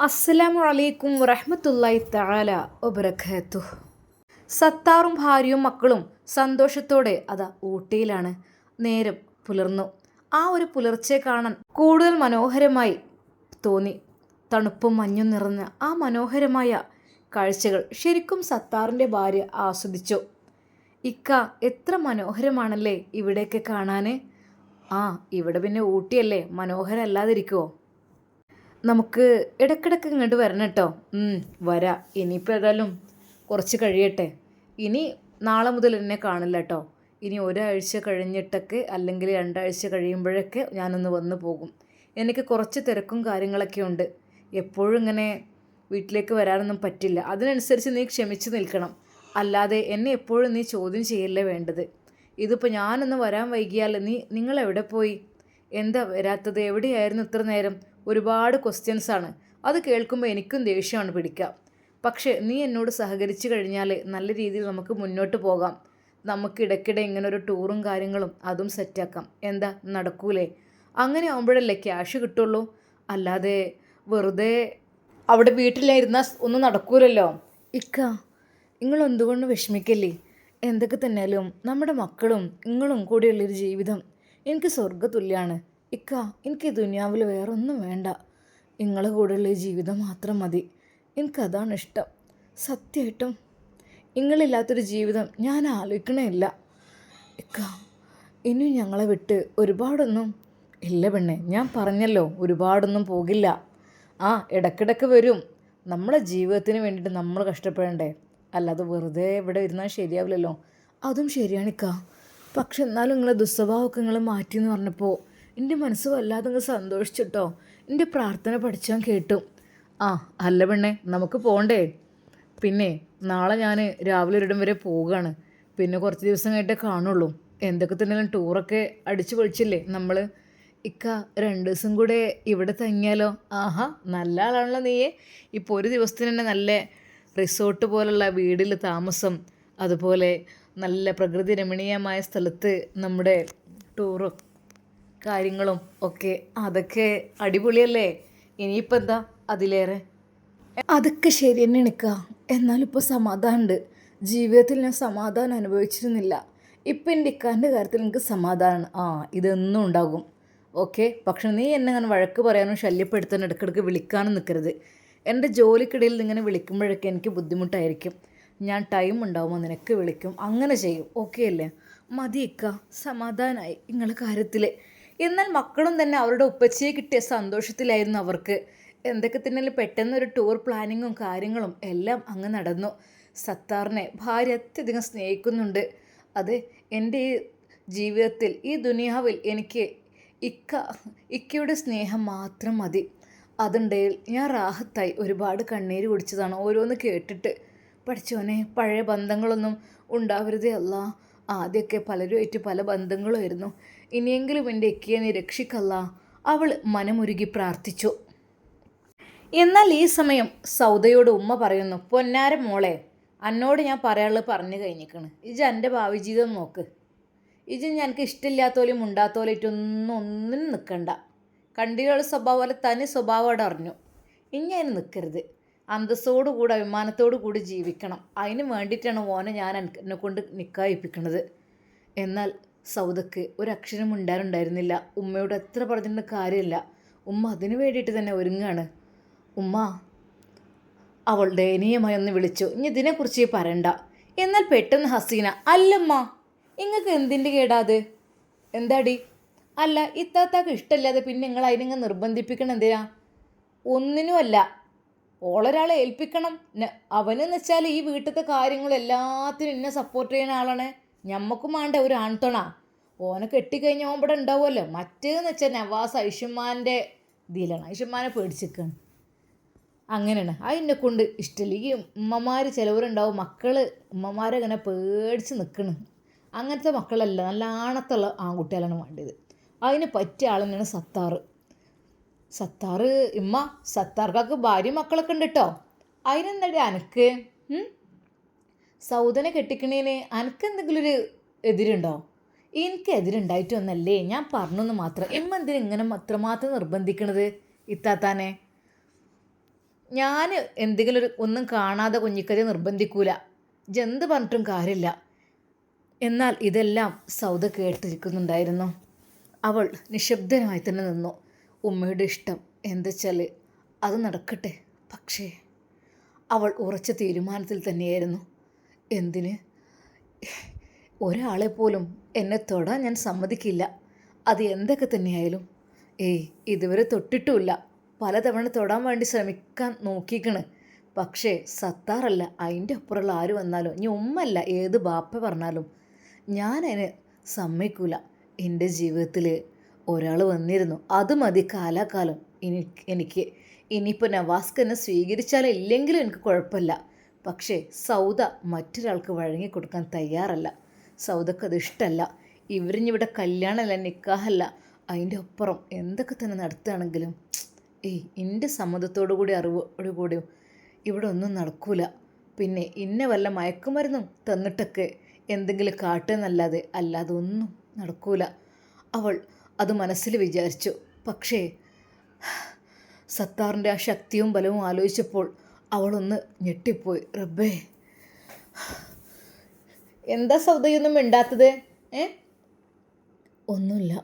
അസ്സലാമു അലൈക്കും വറഹ്മത്തുള്ളാഹി തആല വബറകാതുഹു. സത്താറും ഭാര്യയും മക്കളും സന്തോഷത്തോടെ അതാ ഊട്ടിയിലാണ്. നേരം പുലർന്നു. ആ ഒരു പുലർച്ചെ കാണാൻ കൂടുതൽ മനോഹരമായി തോന്നി. തണുപ്പും മഞ്ഞും നിറഞ്ഞ ആ മനോഹരമായ കാഴ്ചകൾ ശരിക്കും സത്താറിൻ്റെ ഭാര്യ ആസ്വദിച്ചു. ഇക്ക, എത്ര മനോഹരമാണല്ലേ ഇവിടെയൊക്കെ കാണാൻ. ആ, ഇവിടെ പിന്നെ ഊട്ടിയല്ലേ, മനോഹരം അല്ലാതിരിക്കുമോ? നമുക്ക് ഇടയ്ക്കിടയ്ക്ക് ഇങ്ങോട്ട് വരണം കേട്ടോ. വരാം. ഇനിയിപ്പോൾ ഏതായാലും കുറച്ച് കഴിയട്ടെ. ഇനി നാളെ മുതൽ എന്നെ കാണില്ല കേട്ടോ. ഇനി ഒരാഴ്ച കഴിഞ്ഞിട്ടൊക്കെ അല്ലെങ്കിൽ 2 ആഴ്ച കഴിയുമ്പോഴൊക്കെ ഞാനൊന്ന് വന്നു പോകും. എനിക്ക് കുറച്ച് തിരക്കും കാര്യങ്ങളൊക്കെ ഉണ്ട്. എപ്പോഴും ഇങ്ങനെ വീട്ടിലേക്ക് വരാനൊന്നും പറ്റില്ല. അതിനനുസരിച്ച് നീ ക്ഷമിച്ച് നിൽക്കണം. അല്ലാതെ എന്നെ എപ്പോഴും നീ ചോദ്യം ചെയ്യല്ലേ വേണ്ടത്. ഇതിപ്പോൾ ഞാനൊന്ന് വരാൻ വൈകിയാൽ നിങ്ങൾ എവിടെ പോയി? എന്താ വരാത്തത്? എവിടെയായിരുന്നു ഇത്ര നേരം? ഒരുപാട് ക്വസ്റ്റ്യൻസാണ്. അത് കേൾക്കുമ്പോൾ എനിക്കും ദേഷ്യമാണ് പിടിക്കുക. പക്ഷേ നീ എന്നോട് സഹകരിച്ചു കഴിഞ്ഞാൽ നല്ല രീതിയിൽ നമുക്ക് മുന്നോട്ട് പോകാം. നമുക്ക് ഇടയ്ക്കിടെ ഇങ്ങനെ ഒരു ടൂറും കാര്യങ്ങളും അതും സെറ്റാക്കാം. എന്താ, നടക്കൂലേ? അങ്ങനെ ആകുമ്പോഴല്ലേ ക്യാഷ് കിട്ടുള്ളൂ. അല്ലാതെ വെറുതെ അവിടെ വീട്ടിലിരുന്നാൽ ഒന്നും നടക്കൂലല്ലോ. ഇക്ക, നിങ്ങൾ എന്തുകൊണ്ട് വിഷമിക്കല്ലേ? എന്തൊക്കെ തന്നെയാലും നമ്മുടെ മക്കളും നിങ്ങളും കൂടിയുള്ളൊരു ജീവിതം എനിക്ക് സ്വർഗ്ഗതുല്യാണ്. ഇക്ക, എനിക്ക് ദുനിയാവിൽ വേറൊന്നും വേണ്ട. നിങ്ങളെ കൂടെയുള്ള ഈ ജീവിതം മാത്രം മതി. എനിക്കതാണ് ഇഷ്ടം. സത്യമായിട്ടും നിങ്ങളില്ലാത്തൊരു ജീവിതം ഞാൻ ആലോചിക്കണേ ഇല്ല. ഇക്ക, ഇനിയും ഞങ്ങളെ വിട്ട് ഒരുപാടൊന്നും ഇല്ല പെണ്ണെ. ഞാൻ പറഞ്ഞല്ലോ, ഒരുപാടൊന്നും പോകില്ല. ആ, ഇടയ്ക്കിടയ്ക്ക് വരും. നമ്മളെ ജീവിതത്തിന് വേണ്ടിയിട്ട് നമ്മൾ കഷ്ടപ്പെടണ്ടേ? അല്ലാതെ വെറുതെ ഇവിടെ ഇരുന്നാൽ ശരിയാവില്ലല്ലോ. അതും ശരിയാണിക്ക. പക്ഷെ എന്നാലും നിങ്ങളെ ദുസ്വഭാവമൊക്കെ നിങ്ങൾ മാറ്റിയെന്ന് പറഞ്ഞപ്പോൾ എൻ്റെ മനസ്സ് വല്ലാതെ നിങ്ങൾ സന്തോഷിച്ചിട്ടോ. എൻ്റെ പ്രാർത്ഥന പഠിച്ചാൽ കേട്ടു. ആ, അല്ല പെണ്ണെ, നമുക്ക് പോകണ്ടേ? പിന്നെ നാളെ ഞാൻ രാവിലെ ഒരിടം വരെ പോവുകയാണ്. പിന്നെ കുറച്ച് ദിവസം കഴിഞ്ഞിട്ടേ കാണുള്ളൂ. എന്തൊക്കെ തന്നെയാലും ടൂറൊക്കെ അടിച്ചു പൊളിച്ചില്ലേ നമ്മൾ. ഇക്ക, 2 ദിവസം കൂടെ ഇവിടെ തങ്ങിയാലോ? ആഹാ, നല്ല ആളാണല്ലോ നീയെ. ഇപ്പോൾ ഒരു ദിവസത്തിന് തന്നെ നല്ല റിസോർട്ട് പോലുള്ള വീടിൽ താമസം, അതുപോലെ നല്ല പ്രകൃതി രമണീയമായ സ്ഥലത്ത് നമ്മുടെ ടൂറും കാര്യങ്ങളും ഒക്കെ. അതൊക്കെ അടിപൊളിയല്ലേ? ഇനിയിപ്പോൾ എന്താ അതിലേറെ? അതൊക്കെ ശരി തന്നെ നിൽക്കുക. എന്നാലും ഇപ്പോൾ സമാധാനമുണ്ട്. ജീവിതത്തിൽ ഞാൻ സമാധാനം അനുഭവിച്ചിരുന്നില്ല. ഇപ്പം എൻ്റെ ഇക്കാൻ്റെ കാര്യത്തിൽ എനിക്ക് സമാധാനമാണ്. ആ, ഇതൊന്നും ഉണ്ടാകും. ഓക്കെ. പക്ഷെ നീ എന്നെ അങ്ങനെ വഴക്ക് പറയാനും ശല്യപ്പെടുത്താനും ഇടയ്ക്കിടയ്ക്ക് വിളിക്കാനും നിൽക്കരുത്. എൻ്റെ ജോലിക്കിടയിൽ ഇങ്ങനെ വിളിക്കുമ്പോഴൊക്കെ എനിക്ക് ബുദ്ധിമുട്ടായിരിക്കും. ഞാൻ ടൈം ഉണ്ടാകുമ്പോൾ നിനക്ക് വിളിക്കും. അങ്ങനെ ചെയ്യും. ഓക്കെ അല്ലേ? മതി ഇക്ക, സമാധാനമായി നിങ്ങളുടെ കാര്യത്തിൽ. എന്നാൽ മക്കളും തന്നെ അവരുടെ ഉപ്പച്ചയെ കിട്ടിയ സന്തോഷത്തിലായിരുന്നു അവർക്ക്. എന്തൊക്കെ തന്നെ പെട്ടെന്നൊരു ടൂർ പ്ലാനിങ്ങും കാര്യങ്ങളും എല്ലാം അങ്ങ് നടന്നു. സത്താറിനെ ഭാര്യ അത്യധികം സ്നേഹിക്കുന്നുണ്ട്. അത് എൻ്റെ ഈ ജീവിതത്തിൽ, ഈ ദുനിയാവിൽ എനിക്ക് ഇക്കയുടെ സ്നേഹം മാത്രം മതി. അതുണ്ടെങ്കിൽ ഞാൻ റാഹത്തായി. ഒരുപാട് കണ്ണീര് കുടിച്ചതാണ് ഓരോന്ന് കേട്ടിട്ട്. പഠിച്ചോനെ, പഴയ ബന്ധങ്ങളൊന്നും ഉണ്ടാവരുതേ അല്ല. ആദ്യമൊക്കെ പലരുമായിട്ട് പല ബന്ധങ്ങളുമായിരുന്നു. ഇനിയെങ്കിലും എൻ്റെ ഇക്കയെ നീ രക്ഷിക്കല്ല. അവൾ മനമുരുകി പ്രാർത്ഥിച്ചു. എന്നാൽ ഈ സമയം സൗദയോട് ഉമ്മ പറയുന്നു, പൊന്നാര മോളെ, എന്നോട് ഞാൻ പറയാനുള്ളത് പറഞ്ഞു കഴിഞ്ഞിരിക്കണ്. ഇജ് എൻ്റെ ഭാവി ജീവിതം നോക്ക്. ഇജ് ഞങ്ങൾക്ക് ഇഷ്ടമില്ലാത്തോലും ഒന്നിനും നിൽക്കണ്ട. കണ്ടികളുടെ സ്വഭാവം പോലെ തനി സ്വഭാവം അവിടെ അറിഞ്ഞു. ഇനി അതിന് നിൽക്കരുത്. അന്തസ്സോടുകൂടി അഭിമാനത്തോടു കൂടി ജീവിക്കണം. അതിന് വേണ്ടിയിട്ടാണ് ഓനെ ഞാൻ എന്നെ കൊണ്ട് നിക്കായിപ്പിക്കണത്. എന്നാൽ സൗദക്ക് ഒരക്ഷരം ഉണ്ടായിരുന്നില്ല. ഉമ്മയോട് എത്ര പറഞ്ഞിട്ട് കാര്യമില്ല. ഉമ്മ അതിനു വേണ്ടിയിട്ട് തന്നെ ഒരുങ്ങാണ്. ഉമ്മ അവൾ ദയനീയമായി ഒന്ന് വിളിച്ചു, ഇനി ഇതിനെക്കുറിച്ച് പറയണ്ട. എന്നാൽ പെട്ടെന്ന് ഹസീന, അല്ലമ്മ, നിങ്ങൾക്ക് എന്തിൻ്റെ കേടാത്? എന്താടി? അല്ല, ഇത്താത്താക്ക് ഇഷ്ടമില്ലാതെ പിന്നെ നിങ്ങൾ അതിനിങ്ങ് നിർബന്ധിപ്പിക്കണം എന്തിനാ? ഒന്നിനുമല്ല, ഓളൊരാളെ ഏൽപ്പിക്കണം. അവനെന്ന് വെച്ചാൽ ഈ വീട്ടിലത്തെ കാര്യങ്ങളെല്ലാത്തിനും എന്നെ സപ്പോർട്ട് ചെയ്യുന്ന ആളാണ്. ഞമ്മക്കും വേണ്ട ഒരു ആൺതുണ. ഓനെ കെട്ടിക്കഴിഞ്ഞാൽ ഓൻ ഇവിടെ ഉണ്ടാവുമല്ലോ. മറ്റേന്ന് വെച്ചാൽ നവാസ് ഐഷുമാൻ്റെ ഇതിലാണ്. ഐഷുമാനെ പേടിച്ചിരിക്കുകയാണ്. അങ്ങനെയാണ്. അതിനെ കൊണ്ട് ഇഷ്ടമില്ല. ഈ ഉമ്മമാർ ചിലവരുണ്ടാവും, ഉമ്മമാരെ ഇങ്ങനെ പേടിച്ച് നിൽക്കണം. അങ്ങനത്തെ മക്കളല്ല, നല്ല ആണത്തുള്ള ആൺകുട്ടികളാണ് വേണ്ടത്. അതിന് പറ്റിയ ആൾ തന്നെയാണ് സത്താറ്. സത്താർക്കാക്ക് ഭാര്യയും മക്കളൊക്കെ ഉണ്ട് കേട്ടോ. അതിനെന്താടി അനക്ക്? സൗദനെ കെട്ടിക്കണേന് അനക്കെന്തെങ്കിലും ഒരു എതിരുണ്ടോ? എനിക്ക് എതിരുണ്ടായിട്ടൊന്നല്ലേ, ഞാൻ പറഞ്ഞെന്ന് മാത്രം. എന്തിനാ ഇങ്ങനെ അത്രമാത്രം നിർബന്ധിക്കണത് ഇത്താത്താനെ? ഞാൻ എന്തെങ്കിലും ഒന്നും കാണാതെ കുഞ്ഞിക്കരെ നിർബന്ധിക്കൂല, ജന്ത് പറഞ്ഞിട്ടും കാര്യമില്ല. എന്നാൽ ഇതെല്ലാം സൗദ കേട്ടിരിക്കുന്നുണ്ടായിരുന്നു. അവൾ നിശബ്ദനായി തന്നെ നിന്നു. ഉമ്മയുടെ ഇഷ്ടം എന്താച്ചാൽ അത് നടക്കട്ടെ. പക്ഷേ അവൾ ഉറച്ച തീരുമാനത്തിൽ തന്നെയായിരുന്നു. എന്തിന്? ഒരാളെ പോലും എന്നെ തൊടാൻ ഞാൻ സമ്മതിക്കില്ല, അത് എന്തൊക്കെ തന്നെയായാലും. ഇതുവരെ തൊട്ടിട്ടുമില്ല. പലതവണ തൊടാൻ വേണ്ടി ശ്രമിക്കാൻ നോക്കിക്കണ്. പക്ഷേ സത്താറല്ല, അതിൻ്റെ അപ്പുറമുള്ള ആര് വന്നാലും, ഇനി ഉമ്മല്ല ഏത് ബാപ്പ പറഞ്ഞാലും ഞാനതിന് സമ്മതിക്കൂല. എൻ്റെ ജീവിതത്തിൽ ഒരാൾ വന്നിരുന്നു, അത് മതി കാലാകാലം എനിക്ക്. ഇനിയിപ്പോൾ നവാസ്ക്ക് എന്നെ സ്വീകരിച്ചാലും ഇല്ലെങ്കിലും എനിക്ക് കുഴപ്പമില്ല. പക്ഷേ സൗദ മറ്റൊരാൾക്ക് വഴങ്ങിക്കൊടുക്കാൻ തയ്യാറല്ല. സൗദക്കത് ഇഷ്ടമല്ല. ഇവരിഞ്ഞിവിടെ കല്യാണമല്ല, നിക്കാഹല്ല, അതിൻ്റെ അപ്പുറം എന്തൊക്കെ തന്നെ നടത്തുകയാണെങ്കിലും എൻ്റെ സമ്മതത്തോടു കൂടി അറിവോടു കൂടിയും ഇവിടെ ഒന്നും നടക്കൂല. പിന്നെ ഇന്നെ വല്ല മയക്കുമരുന്നും തന്നിട്ടൊക്കെ എന്തെങ്കിലും കാട്ടുന്നല്ലാതെ അല്ലാതെ ഒന്നും നടക്കൂല. അവൾ അത് മനസ്സിൽ വിചാരിച്ചു. പക്ഷേ സത്താറിൻ്റെ ആ ശക്തിയും ബലവും ആലോചിച്ചപ്പോൾ അവളൊന്ന് ഞെട്ടിപ്പോയി. റബ്ബേ, എന്താ സൗദയൊന്നും മിണ്ടാത്തത്? ഒന്നുമില്ല,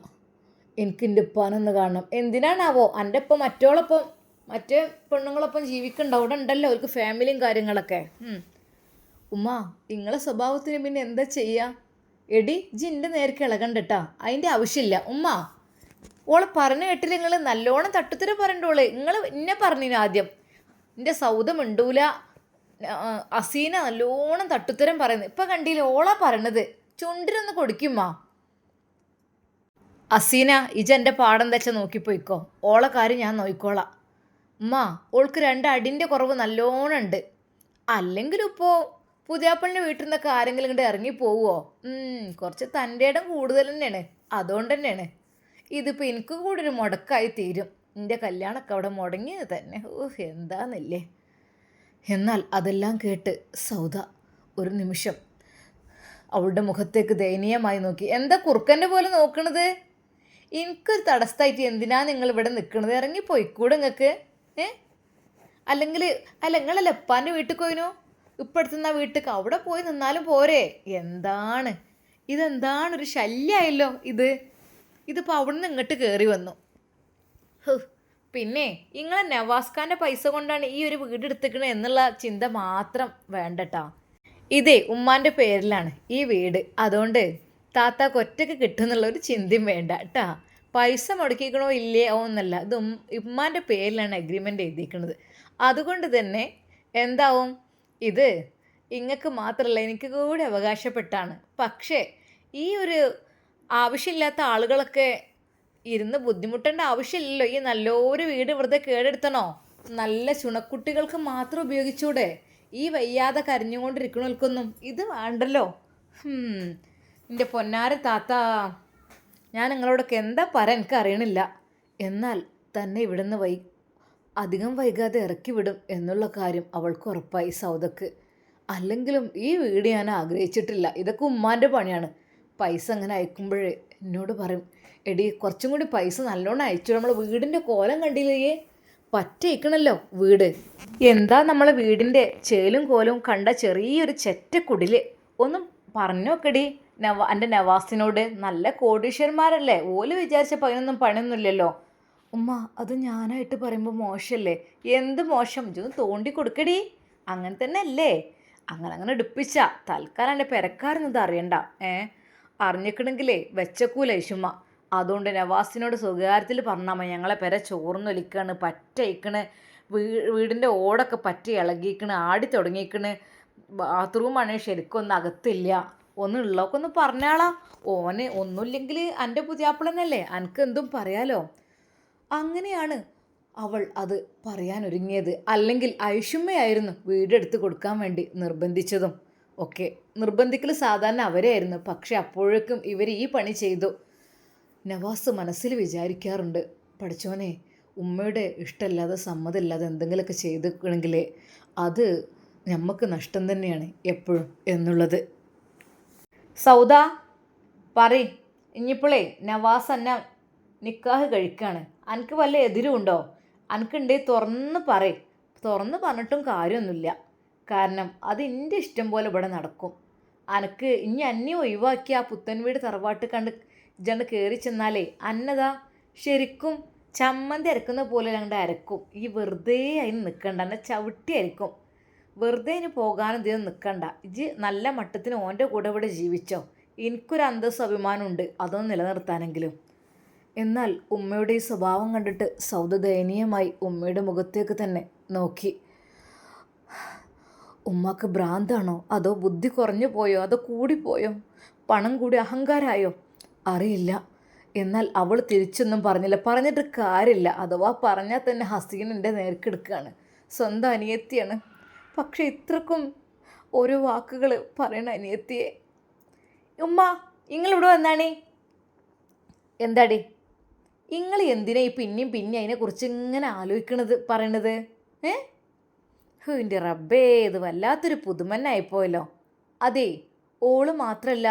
എനിക്ക് എൻ്റെ ഉപ്പാനൊന്ന് കാണണം. എന്തിനാണാവോ? എൻ്റെ ഒപ്പം മറ്റേ പെണ്ണുങ്ങളൊപ്പം ജീവിക്കണ്ട, അവിടെ ഉണ്ടല്ലോ അവർക്ക് ഫാമിലിയും കാര്യങ്ങളൊക്കെ. ഉമ്മ, നിങ്ങളെ സ്വഭാവത്തിന് പിന്നെ എന്താ ചെയ്യുക? എടി ജിൻ്റെ നേർക്ക് ഇളകണ്ടട്ടാ, അതിൻ്റെ ആവശ്യമില്ല. ഉമ്മ, ഓളെ പറഞ്ഞു കേട്ടില്ല നിങ്ങൾ? നല്ലോണം തട്ടുത്തരം പറയണ്ടോളെ. നിങ്ങൾ എന്നെ പറഞ്ഞിന് ആദ്യം എൻ്റെ സൗദ മിണ്ടൂല, അസീന നല്ലോണം തട്ടുത്തരം പറയുന്നത്. ഇപ്പം കണ്ടില്ല ഓളാ പറയണത്. ചുണ്ടിനൊന്ന് കൊടുക്കുമ്മ. അസീന, ഇജെൻ്റെ പാടെന്താ വെച്ചാൽ നോക്കിപ്പോയിക്കോ, ഓളെ കാര്യം ഞാൻ നോക്കിക്കോളാം. ഉമ്മ, ഓൾക്ക് 2 അടിൻ്റെ കുറവ് നല്ലോണം ഉണ്ട്. അല്ലെങ്കിലും ഇപ്പോൾ പുതിയാപ്പള്ളിൻ്റെ വീട്ടിൽ നിന്നൊക്കെ ആരെങ്കിലും ഇങ്ങോട്ട് ഇറങ്ങി പോവുമോ? കുറച്ച് തൻ്റെ ഇടം കൂടുതൽ തന്നെയാണ്, അതുകൊണ്ട് തന്നെയാണ്. ഇതിപ്പോൾ എനിക്ക് കൂടി ഒരു മുടക്കായി തീരും. എൻ്റെ കല്യാണമൊക്കെ അവിടെ മുടങ്ങിയത് തന്നെ. എന്താന്നില്ലേ. എന്നാൽ അതെല്ലാം കേട്ട് സൗദ ഒരു നിമിഷം അവളുടെ മുഖത്തേക്ക് ദയനീയമായി നോക്കി. എന്താ കുറുക്കൻ്റെ പോലെ നോക്കണത്? എനിക്കൊരു തടസ്സമായിട്ട് എന്തിനാ നിങ്ങൾ ഇവിടെ നിൽക്കണത്? ഇറങ്ങിപ്പോയിക്കൂടെ നിങ്ങൾക്ക്? നിങ്ങളല്ലേ ഉപ്പാൻ്റെ വീട്ടിൽ പോയിനോ? ഇപ്പടുത്തുന്ന വീട്ടിൽ അവിടെ പോയി നിന്നാലും പോരെ? ഇതെന്താണ് ഒരു ശല്യമായല്ലോ ഇതിപ്പോൾ അവിടെ നിന്ന് ഇങ്ങോട്ട് കയറി വന്നു. പിന്നെ നിങ്ങളെ നവാസ്ഖാൻ്റെ പൈസ കൊണ്ടാണ് ഈ ഒരു വീട് എടുത്തിക്കണത് എന്നുള്ള ചിന്ത മാത്രം വേണ്ടട്ടാ. ഇതേ ഉമ്മാൻ്റെ പേരിലാണ് ഈ വീട്, അതുകൊണ്ട് താത്താക്ക് ഒറ്റയ്ക്ക് കിട്ടുമെന്നുള്ള ഒരു ചിന്തയും വേണ്ട കേട്ടാ. പൈസ മുടക്കിക്കണോ ഇല്ലേ എന്നല്ല, ഇത് ഉമ്മാൻ്റെ പേരിലാണ് അഗ്രിമെൻ്റ് എഴുതിയിരിക്കുന്നത്. അതുകൊണ്ട് തന്നെ എന്താവും, ഇത് ഇങ്ങക്ക് മാത്രമല്ല എനിക്ക് കൂടി അവകാശപ്പെട്ടാണ്. പക്ഷേ ഈ ഒരു ആവശ്യമില്ലാത്ത ആളുകളൊക്കെ ഇരുന്ന് ബുദ്ധിമുട്ടേണ്ട ആവശ്യമില്ലല്ലോ. ഈ നല്ലൊരു വീട് വെറുതെ കേടെടുത്തണോ? നല്ല ചുണക്കുട്ടികൾക്ക് മാത്രം ഉപയോഗിച്ചൂടെ? ഈ വയ്യാതെ കരഞ്ഞുകൊണ്ടിരിക്കണവർക്കൊന്നും ഇത് വേണ്ടല്ലോ. എൻ്റെ പൊന്നാര താത്ത, ഞാൻ നിങ്ങളോടൊക്കെ എന്താ പറയാൻ എനിക്ക് അറിയണില്ല. എന്നാൽ തന്നെ ഇവിടുന്ന് അധികം വൈകാതെ ഇറക്കി വിടും എന്നുള്ള കാര്യം അവൾക്ക് ഉറപ്പായി സൗദക്ക്. അല്ലെങ്കിലും ഈ വീട് ഞാൻ ആഗ്രഹിച്ചിട്ടില്ല, ഇതൊക്കെ ഉമ്മാൻ്റെ പണിയാണ്. പൈസ അങ്ങനെ അയക്കുമ്പോഴേ എന്നോട് പറയും, എടി കുറച്ചും കൂടി പൈസ നല്ലോണം അയച്ചു, നമ്മൾ വീടിൻ്റെ കോലം കണ്ടില്ലേ, പറ്റയിക്കണല്ലോ വീട്. എന്താ നമ്മളെ വീടിൻ്റെ ചേലും കോലവും കണ്ട ചെറിയൊരു ചെറ്റക്കുടിൽ. ഒന്നും പറഞ്ഞോക്കടി എൻ്റെ നവാസിനോട്. നല്ല കോടീശ്വരന്മാരല്ലേ, ഓല് വിചാരിച്ചപ്പോൾ അതിനൊന്നും പണിയൊന്നുമില്ലല്ലോ. ഉമ്മ, അത് ഞാനായിട്ട് പറയുമ്പോൾ മോശമല്ലേ? എന്ത് മോശം? ഇതൊന്ന് തോണ്ടി കൊടുക്കടി. അങ്ങനെ തന്നെ അല്ലേ? അങ്ങനെ എടുപ്പിച്ച തൽക്കാലം എൻ്റെ പെരക്കാരെന്നത് അറിയണ്ട. അറിഞ്ഞിക്കണമെങ്കിലേ വെച്ചക്കൂല ഇഷുമ്മ. അതുകൊണ്ട് നവാസിനോട് സ്വകാര്യത്തിൽ പറഞ്ഞാൽ മതി, ഞങ്ങളെ പെര ചോർന്നൊലിക്കാണ്, പറ്റയിക്കണ്, വീടിൻ്റെ ഓടൊക്കെ പറ്റി ഇളകിക്കണ്, ആടി തുടങ്ങിക്കണ്, ബാത്റൂമാണ് ശരിക്കൊന്നും അകത്തില്ല, ഒന്നും ഉള്ളതൊക്കെ ഒന്ന് പറഞ്ഞാളാ. ഓന് ഒന്നുമില്ലെങ്കിൽ എൻ്റെ പുതിയാപ്പിളന്നല്ലേ, എനിക്ക് എന്തും പറയാലോ. അങ്ങനെയാണ് അവൾ അത് പറയാനൊരുങ്ങിയത്. അല്ലെങ്കിൽ ഐഷുമ്മയായിരുന്നു വീടെടുത്ത് കൊടുക്കാൻ വേണ്ടി നിർബന്ധിച്ചതും ഒക്കെ. നിർബന്ധിക്കൽ സാധാരണ അവരായിരുന്നു, പക്ഷെ അപ്പോഴേക്കും ഇവർ ഈ പണി ചെയ്തു. നവാസ് മനസ്സിൽ വിചാരിക്കാറുണ്ട്, പഠിച്ചോനെ, ഉമ്മയുടെ ഇഷ്ടമില്ലാതെ സമ്മതമില്ലാതെ എന്തെങ്കിലുമൊക്കെ ചെയ്തിട്ടുണ്ടെങ്കിൽ അത് നമുക്ക് നഷ്ടം തന്നെയാണ് എപ്പോഴും എന്നുള്ളത്. സൗദ പറയ്, ഇനിയിപ്പോളേ നവാസ് എന്നെ നിക്കാഹ് കഴിക്കാണ്, അനക്ക് വല്ല എതിരും ഉണ്ടോ? അനക്കുണ്ടേ തുറന്ന് പറയ്. തുറന്ന് പറഞ്ഞിട്ടും കാര്യമൊന്നുമില്ല. കാരണം അത് എൻ്റെ ഇഷ്ടം പോലെ ഇവിടെ നടക്കും. അനക്ക് ഇനി അന്നെ ഒഴിവാക്കി ആ പുത്തൻ വീട് തറവാട്ട് കണ്ട് ഇജണ്ട് കയറി ചെന്നാലേ അന്നതാ ശരിക്കും ചമ്മന്തി അരക്കുന്ന പോലെ ഞങ്ങളുടെ അരക്കും. ഈ വെറുതെ അതിന് നിൽക്കണ്ട, എന്നെ ചവിട്ടി അരക്കും. വെറുതെ ഇനി പോകാനും ഇതിന് നിൽക്കണ്ട. ഇജ് നല്ല മട്ടത്തിന് ഓൻ്റെ കൂടെ ഇവിടെ ജീവിച്ചോ. എനിക്കൊരു അന്തസ്സും അഭിമാനമുണ്ട്, അതൊന്ന് നിലനിർത്താനെങ്കിലും. എന്നാൽ ഉമ്മയുടെ ഈ സ്വഭാവം കണ്ടിട്ട് സൗദ ദയനീയമായി ഉമ്മയുടെ മുഖത്തേക്ക് തന്നെ നോക്കി. ഉമ്മക്ക് ഭ്രാന്താണോ, അതോ ബുദ്ധി കുറഞ്ഞു പോയോ, അതോ കൂടിപ്പോയോ, പണം കൂടി അഹങ്കാരമായോ അറിയില്ല. എന്നാൽ അവൾ തിരിച്ചൊന്നും പറഞ്ഞില്ല. പറഞ്ഞിട്ട് കാര്യമില്ല. അഥവാ പറഞ്ഞാൽ തന്നെ ഹസീനിൻ്റെ നേർക്കെടുക്കുകയാണ്. സ്വന്തം അനിയത്തിയാണ്. പക്ഷെ ഇത്രക്കും ഓരോ വാക്കുകൾ പറയണ അനിയത്തിയെ. ഉമ്മ നിങ്ങളിവിടെ വന്നാണേ. എന്താടി നിങ്ങൾ എന്തിനാ ഈ പിന്നെയും അതിനെക്കുറിച്ച് ഇങ്ങനെ പറയണത്? എൻ്റെ റബ്ബേ, ഇത് വല്ലാത്തൊരു പുതുമന്നായിപ്പോയല്ലോ. അതെ, ഓള് മാത്രമല്ല,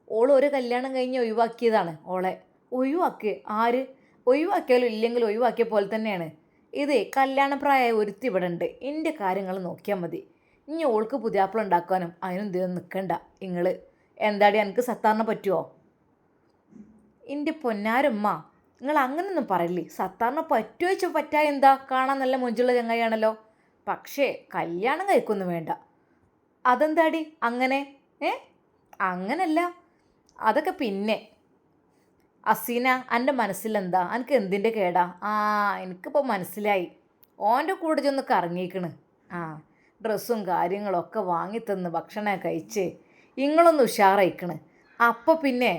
ഓൾ ഒരു കല്യാണം കഴിഞ്ഞ് ഒഴിവാക്കിയതാണ്. ഓളെ ഒഴിവാക്കിയ ആര്? ഒഴിവാക്കിയാലും ഇല്ലെങ്കിലും ഒഴിവാക്കിയ പോലെ തന്നെയാണ്. ഇതേ കല്യാണപ്രായമായ ഒരുത്തി ഇവിടെ ഉണ്ട്. എൻ്റെ കാര്യങ്ങൾ നോക്കിയാൽ മതി. ഇനി ഓൾക്ക് പുതിയാപ്പിള ഉണ്ടാക്കാനും അതിനും ഇതിനും നിൽക്കണ്ട നിങ്ങൾ. എന്താടി എനിക്ക് സത്താറിനെ പറ്റുമോ? എൻ്റെ പൊന്നാരമ്മ, നിങ്ങൾ അങ്ങനൊന്നും പറയില്ലേ. സത്താറിനെ പറ്റുമോ വെച്ചാൽ പറ്റാ എന്താ, കാണാൻ നല്ല മൊഞ്ചുള്ള ചങ്ങായിയാണല്ലോ. പക്ഷേ കല്യാണം കഴിക്കൊന്നും വേണ്ട. അതെന്താടി അങ്ങനെ? അങ്ങനല്ല, അതൊക്കെ പിന്നെ. അസീന, എൻ്റെ മനസ്സിലെന്താ? എനിക്ക് എന്തിൻ്റെ കേടാ? എനിക്കിപ്പോൾ മനസ്സിലായി. ഓൻ്റെ കൂടെ ചെന്ന് കറങ്ങിക്കണ്. ഡ്രസ്സും കാര്യങ്ങളൊക്കെ വാങ്ങിത്തന്ന് ഭക്ഷണം കഴിച്ച് നിങ്ങളൊന്ന് ഉഷാറായിക്കണ്. അപ്പോൾ പിന്നെ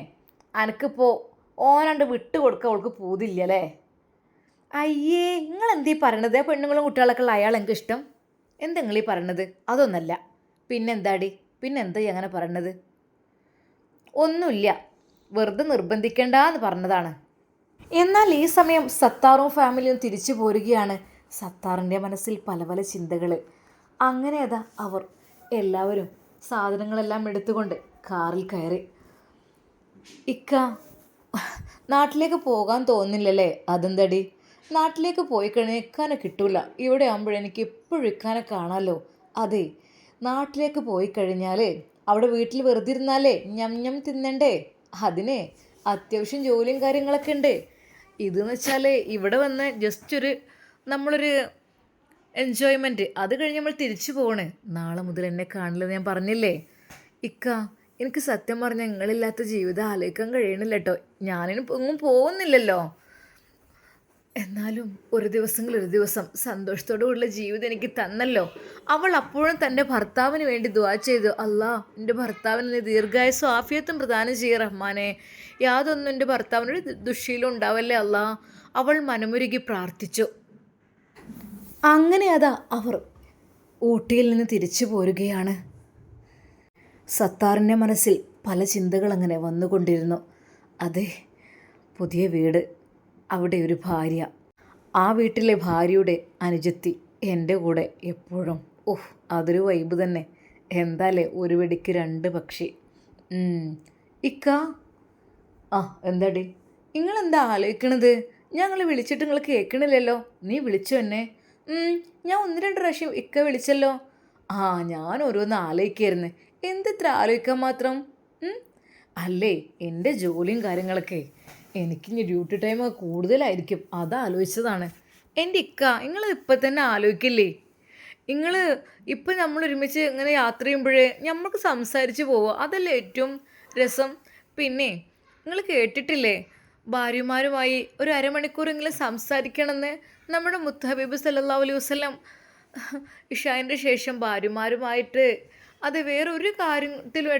എനിക്കിപ്പോൾ ഓനണ്ട് വിട്ട് കൊടുക്കാൻ അവൾക്ക് പൂതില്ലല്ലേ? അയ്യേ, നിങ്ങളെന്തീ പറയണത്? പെണ്ണുങ്ങളും കുട്ടികളൊക്കെ ഉള്ള അയാൾ എനിക്ക് ഇഷ്ടം. എന്തെങ്ങളീ പറയണത്? അതൊന്നല്ല. പിന്നെന്താടി? പിന്നെന്താ അങ്ങനെ പറയണത്? ഒന്നുമില്ല, വെറുതെ നിർബന്ധിക്കണ്ടെന്ന് പറഞ്ഞതാണ്. എന്നാൽ ഈ സമയം സത്താറും ഫാമിലിയും തിരിച്ചു പോരുകയാണ്. സത്താറിൻ്റെ മനസ്സിൽ പല പല ചിന്തകൾ. അങ്ങനെ അതാ അവർ എല്ലാവരും സാധനങ്ങളെല്ലാം എടുത്തുകൊണ്ട് കാറിൽ കയറി. ഇക്ക, നാട്ടിലേക്ക് പോകാൻ തോന്നില്ലല്ലേ? അതെന്തടി? നാട്ടിലേക്ക് പോയി കഴിഞ്ഞാൽ ഇക്കാനെ കിട്ടൂല. ഇവിടെ ആകുമ്പോഴെനിക്ക് എപ്പോഴും ഇക്കാനെ കാണാമല്ലോ. അതെ, നാട്ടിലേക്ക് പോയി കഴിഞ്ഞാൽ അവിടെ വീട്ടിൽ വെറുതെ ഇരുന്നാലേ ഞം തിന്നണ്ടേ? അതിന് അത്യാവശ്യം ജോലിയും കാര്യങ്ങളൊക്കെ ഉണ്ട്. ഇതെന്ന് വെച്ചാൽ ഇവിടെ വന്ന് ജസ്റ്റ് നമ്മളൊരു എൻജോയ്മെൻറ്റ്, അത് കഴിഞ്ഞ് നമ്മൾ തിരിച്ചു പോകണേ. നാളെ മുതൽ എന്നെ കാണില്ലെന്ന് ഞാൻ പറഞ്ഞില്ലേ? ഇക്ക, എനിക്ക് സത്യം പറഞ്ഞാൽ നിങ്ങളില്ലാത്ത ജീവിതം ആലോചിക്കാൻ കഴിയണില്ല കേട്ടോ. ഞാനിനും ഒന്നും പോകുന്നില്ലല്ലോ. എന്നാലും ഒരു ദിവസം സന്തോഷത്തോടുള്ള ജീവിതം എനിക്ക് തന്നല്ലോ. അവൾ അപ്പോഴും തൻ്റെ ഭർത്താവിന് വേണ്ടി ദുആ ചെയ്തു. അല്ലാ, എൻ്റെ ഭർത്താവിന് ദീർഘായുസ്സും ആഫിയത്തും പ്രദാനം ചെയ്യുക റഹ്മാനെ. യാതൊന്നും എൻ്റെ ഭർത്താവിനൊരു ദുശ്ശീലം ഉണ്ടാവല്ലേ അല്ലാ. അവൾ മനമുരുകി പ്രാർത്ഥിച്ചു. അങ്ങനെ അതാ അവർ ഊട്ടിയിൽ നിന്ന് തിരിച്ചു പോരുകയാണ്. സത്താറിൻ്റെ മനസ്സിൽ പല ചിന്തകൾ അങ്ങനെ വന്നുകൊണ്ടിരുന്നു. അതെ, പുതിയ വീട്, അവിടെ ഒരു ഭാര്യ, ആ വീട്ടിലെ ഭാര്യയുടെ അനുജത്തി എൻ്റെ കൂടെ എപ്പോഴും. അതൊരു വൈബ് തന്നെ. എന്താലേ, ഒരു വെടിക്ക് രണ്ട് പക്ഷി. ഇക്ക, എന്താടി നിങ്ങളെന്താ ആലോചിക്കണത്? ഞങ്ങൾ വിളിച്ചിട്ട് നിങ്ങൾ കേൾക്കണില്ലല്ലോ. നീ വിളിച്ചു എന്നെ? ഞാൻ 1-2 പ്രാവശ്യം ഇക്ക വിളിച്ചല്ലോ. ഞാൻ ഓരോന്ന് ആലോചിക്കായിരുന്നു. എന്തിത്ര ആലോചിക്കാൻ മാത്രം? അല്ലേ, എൻ്റെ ജോലിയും കാര്യങ്ങളൊക്കെ എനിക്കിനി ഡ്യൂട്ടി ടൈം കൂടുതലായിരിക്കും, അതാലോചിച്ചതാണ്. എൻ്റെ ഇക്ക, നിങ്ങൾ ഇപ്പം തന്നെ ആലോചിക്കില്ലേ? നിങ്ങൾ ഇപ്പം നമ്മൾ ഒരുമിച്ച് ഇങ്ങനെ യാത്ര ചെയ്യുമ്പോഴേ നമുക്ക് സംസാരിച്ച് പോവുക, അതല്ലേ ഏറ്റവും രസം. പിന്നെ നിങ്ങൾ കേട്ടിട്ടില്ലേ, ഭാര്യമാരുമായി ഒരു അരമണിക്കൂറെങ്കിലും സംസാരിക്കണമെന്ന് നമ്മുടെ മുത്ത് ഹബീബ് സല്ലല്ലാഹു അലൈഹി വസല്ലം ഇഷാൻ്റെ ശേഷം ഭാര്യമാരുമായിട്ട് അത് വേറൊരു കാര്യത്തിലും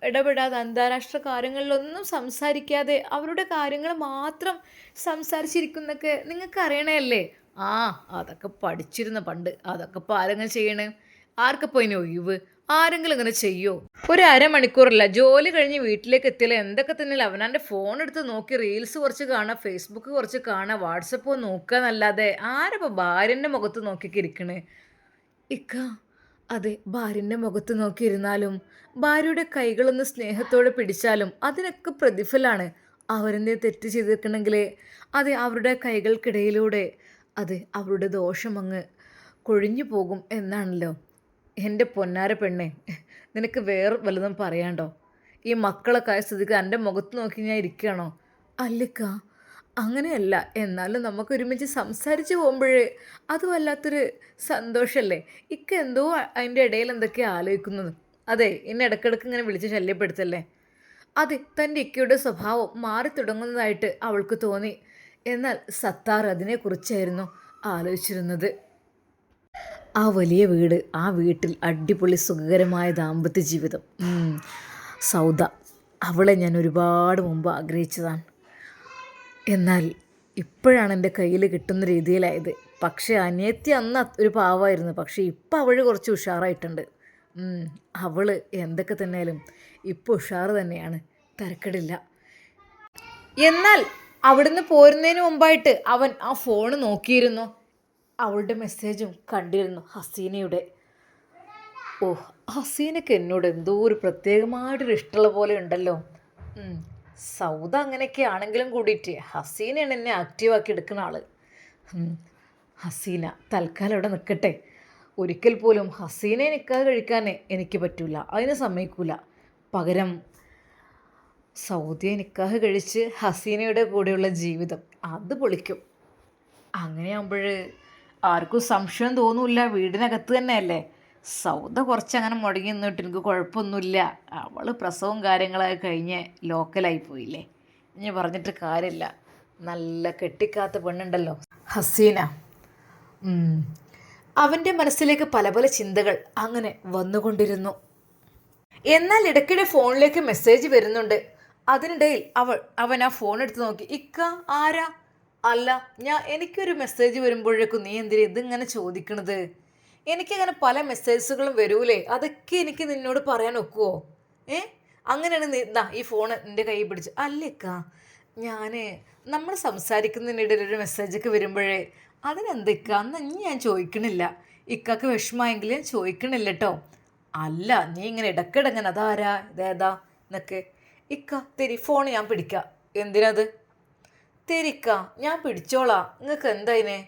ഇടപെടാതെ, അന്താരാഷ്ട്ര കാര്യങ്ങളിലൊന്നും സംസാരിക്കാതെ അവരുടെ കാര്യങ്ങൾ മാത്രം സംസാരിച്ചിരിക്കുന്നൊക്കെ നിങ്ങൾക്ക് അറിയണല്ലേ? അതൊക്കെ പഠിച്ചിരുന്ന പണ്ട്. അതൊക്കെ ഇപ്പോൾ ആരെങ്കിലും ചെയ്യണേ? ആർക്കിപ്പോൾ ഇനി ഒഴിവ്? ആരെങ്കിലും ഇങ്ങനെ ചെയ്യോ? ഒരു അരമണിക്കൂറല്ല, ജോലി കഴിഞ്ഞ് വീട്ടിലേക്ക് എത്തിയാൽ എന്തൊക്കെ തന്നെ അവനാൻ്റെ ഫോൺ എടുത്ത് നോക്കി റീൽസ് കുറച്ച് കാണാം, ഫേസ്ബുക്ക് കുറച്ച് കാണാം, വാട്സപ്പ് നോക്കുക എന്നല്ലാതെ ആരപ്പോൾ ഭാര്യൻ്റെ മുഖത്ത് നോക്കിയൊക്കെ ഇരിക്കണേ? ഇക്ക, അതെ, ഭാര്യൻ്റെ മുഖത്ത് നോക്കിയിരുന്നാലും ഭാര്യയുടെ കൈകളൊന്ന് സ്നേഹത്തോടെ പിടിച്ചാലും അതിനൊക്കെ പ്രതിഫലമാണ്. അവരെന്തേ തെറ്റ് ചെയ്തിരിക്കണമെങ്കിൽ അത് അവരുടെ കൈകൾക്കിടയിലൂടെ അത് അവരുടെ ദോഷം അങ്ങ് കൊഴിഞ്ഞു പോകും എന്നാണല്ലോ. എൻ്റെ പൊന്നാര പെണ്ണെ, നിനക്ക് വേറെ വല്ലതും പറയാണ്ടോ? ഈ മക്കളൊക്കെ ആയ സ്ഥിതിക്ക് എൻ്റെ മുഖത്ത് നോക്കി ഞാൻ ഇരിക്കുകയാണോ? അല്ലക്ക, അങ്ങനെയല്ല. എന്നാലും നമുക്ക് ഒരുമിച്ച് സംസാരിച്ച് പോകുമ്പോഴേ അത് വല്ലാത്തൊരു സന്തോഷമല്ലേ. ഇക്ക എന്തോ അതിൻ്റെ ഇടയിൽ എന്തൊക്കെയാണ് ആലോചിക്കുന്നത്. അതെ, എന്നെ ഇടയ്ക്കിടയ്ക്ക് ഇങ്ങനെ വിളിച്ച് ശല്യപ്പെടുത്തല്ലേ. അതെ, തൻ്റെ ഇക്കയുടെ സ്വഭാവം മാറി തുടങ്ങുന്നതായിട്ട് അവൾക്ക് തോന്നി. എന്നാൽ സത്താർ അതിനെക്കുറിച്ചായിരുന്നു ആലോചിച്ചിരുന്നത്. ആ വലിയ വീട്, ആ വീട്ടിൽ അടിപൊളി സുഖകരമായ ദാമ്പത്യ ജീവിതം. സൗദ, അവളെ ഞാൻ ഒരുപാട് മുമ്പ് ആഗ്രഹിച്ചതാണ്. എന്നാൽ ഇപ്പോഴാണ് എൻ്റെ കയ്യിൽ കിട്ടുന്ന രീതിയിലായത്. പക്ഷേ അനിയത്തി അന്ന് ഒരു പാവമായിരുന്നു. പക്ഷേ ഇപ്പം അവൾ കുറച്ച് ഉഷാറായിട്ടുണ്ട്. അവൾ എന്തൊക്കെ തന്നെയാലും ഇപ്പോൾ ഉഷാറ് തന്നെയാണ്, തരക്കേടില്ല. എന്നാൽ അവിടുന്ന് പോരുന്നതിന് മുമ്പായിട്ട് അവൻ ആ ഫോൺ നോക്കിയിരുന്നു. അവളുടെ മെസ്സേജും കണ്ടിരുന്നു, ഹസീനയുടെ. ഓ, ഹസീനയ്ക്ക് എന്നോട് എന്തോ ഒരു പ്രത്യേകമായിട്ടൊരു ഇഷ്ടമുള്ള പോലെ ഉണ്ടല്ലോ. സൗദ അങ്ങനെയൊക്കെ ആണെങ്കിലും കൂടിയിട്ട് ഹസീനയാണ് എന്നെ ആക്റ്റീവാക്കി എടുക്കുന്ന ആൾ. ഹസീന തൽക്കാലം അവിടെ നിൽക്കട്ടെ. ഒരിക്കൽ പോലും ഹസീനയെ നിൽക്കാതെ കഴിക്കാൻ എനിക്ക് പറ്റില്ല, അതിന് സമ്മതിക്കില്ല. പകരം സൗദിയെ നിക്കാഹ് കഴിച്ച് ഹസീനയുടെ കൂടെയുള്ള ജീവിതം അത് പൊളിക്കും. അങ്ങനെയാകുമ്പോൾ ആർക്കും സംശയം തോന്നില്ല. വീടിനകത്ത് തന്നെയല്ലേ. സൗദ കുറച്ചങ്ങനെ മുടങ്ങി നിന്നിട്ട് എനിക്ക് കുഴപ്പമൊന്നുമില്ല. അവൾ പ്രസവവും കാര്യങ്ങളൊക്കെ കഴിഞ്ഞ് ലോക്കലായി പോയില്ലേ. ഇനി പറഞ്ഞിട്ട് കാര്യമില്ല. നല്ല കെട്ടിക്കാത്ത പെണ്ണുണ്ടല്ലോ ഹസീന. അവൻ്റെ മനസ്സിലേക്ക് പല പല ചിന്തകൾ അങ്ങനെ വന്നുകൊണ്ടിരുന്നു. എന്നാൽ ഇടയ്ക്കിടെ ഫോണിലേക്ക് മെസ്സേജ് വരുന്നുണ്ട്. അതിനിടയിൽ അവൻ ആ ഫോൺ എടുത്ത് നോക്കി. ഇക്ക ആരാ? അല്ല, എനിക്കൊരു മെസ്സേജ് വരുമ്പോഴേക്കും നീ എന്തിനാ ഇതിങ്ങനെ ചോദിക്കണത്? എനിക്കങ്ങനെ പല മെസ്സേജുകളും വരൂലേ, അതൊക്കെ എനിക്ക് നിന്നോട് പറയാൻ ഒക്കുവോ? അങ്ങനെയാണ് നീ ഈ ഫോൺ എൻ്റെ കയ്യിൽ പിടിച്ച്. അല്ലേക്ക, നമ്മൾ സംസാരിക്കുന്നതിനിടയിൽ ഒരു മെസ്സേജൊക്കെ വരുമ്പോഴേ അതിനെന്തൊക്കെ അന്ന് ഞാൻ ചോദിക്കണില്ല. ഇക്കക്ക് വിഷമമെങ്കിൽ ഞാൻ ചോദിക്കണില്ല കേട്ടോ. അല്ല, നീ ഇങ്ങനെ ഇടയ്ക്കിടങ്ങനെ അതാരാ ഇതേതാ എന്നൊക്കെ. ഇക്ക തെരി, ഫോൺ ഞാൻ പിടിക്കാം. എന്തിനത്? തെരിക്ക, ഞാൻ പിടിച്ചോളാം. നിങ്ങൾക്ക് എന്തായിനെ?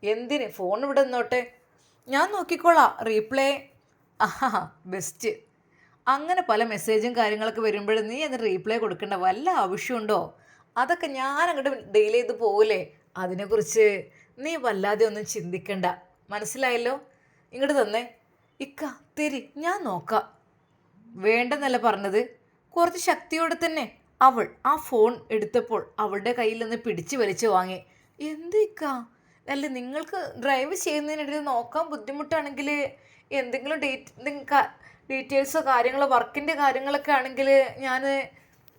എന്തിന്? ഫോൺ ഇവിടെ നിന്നോട്ടെ, ഞാൻ നോക്കിക്കോളാം. റീപ്ലേ. ആഹാ, ബെസ്റ്റ്. അങ്ങനെ പല മെസ്സേജും കാര്യങ്ങളൊക്കെ വരുമ്പോഴും നീ അത് റീപ്ലേ കൊടുക്കേണ്ട വല്ല ആവശ്യമുണ്ടോ? അതൊക്കെ ഞാൻ അങ്ങോട്ട് ഡെയിൽ ചെയ്ത് പോകില്ലേ. അതിനെക്കുറിച്ച് നീ വല്ലാതെ ഒന്നും ചിന്തിക്കണ്ട, മനസ്സിലായല്ലോ? ഇങ്ങോട്ട് തന്നെ. ഇക്ക തെരി, ഞാൻ നോക്കാം. വേണ്ടെന്നല്ല പറഞ്ഞത്. കുറച്ച് ശക്തിയോടെ തന്നെ അവൾ ആ ഫോൺ എടുത്തപ്പോൾ അവളുടെ കയ്യിൽ നിന്ന് പിടിച്ച് വലിച്ചു വാങ്ങി. എന്തിക്കാ? അല്ല, നിങ്ങൾക്ക് ഡ്രൈവ് ചെയ്യുന്നതിനിടയിൽ നോക്കാൻ ബുദ്ധിമുട്ടാണെങ്കിൽ എന്തെങ്കിലും ഡീറ്റെയിൽസോ കാര്യങ്ങളോ വർക്കിൻ്റെ കാര്യങ്ങളൊക്കെ ആണെങ്കിൽ ഞാൻ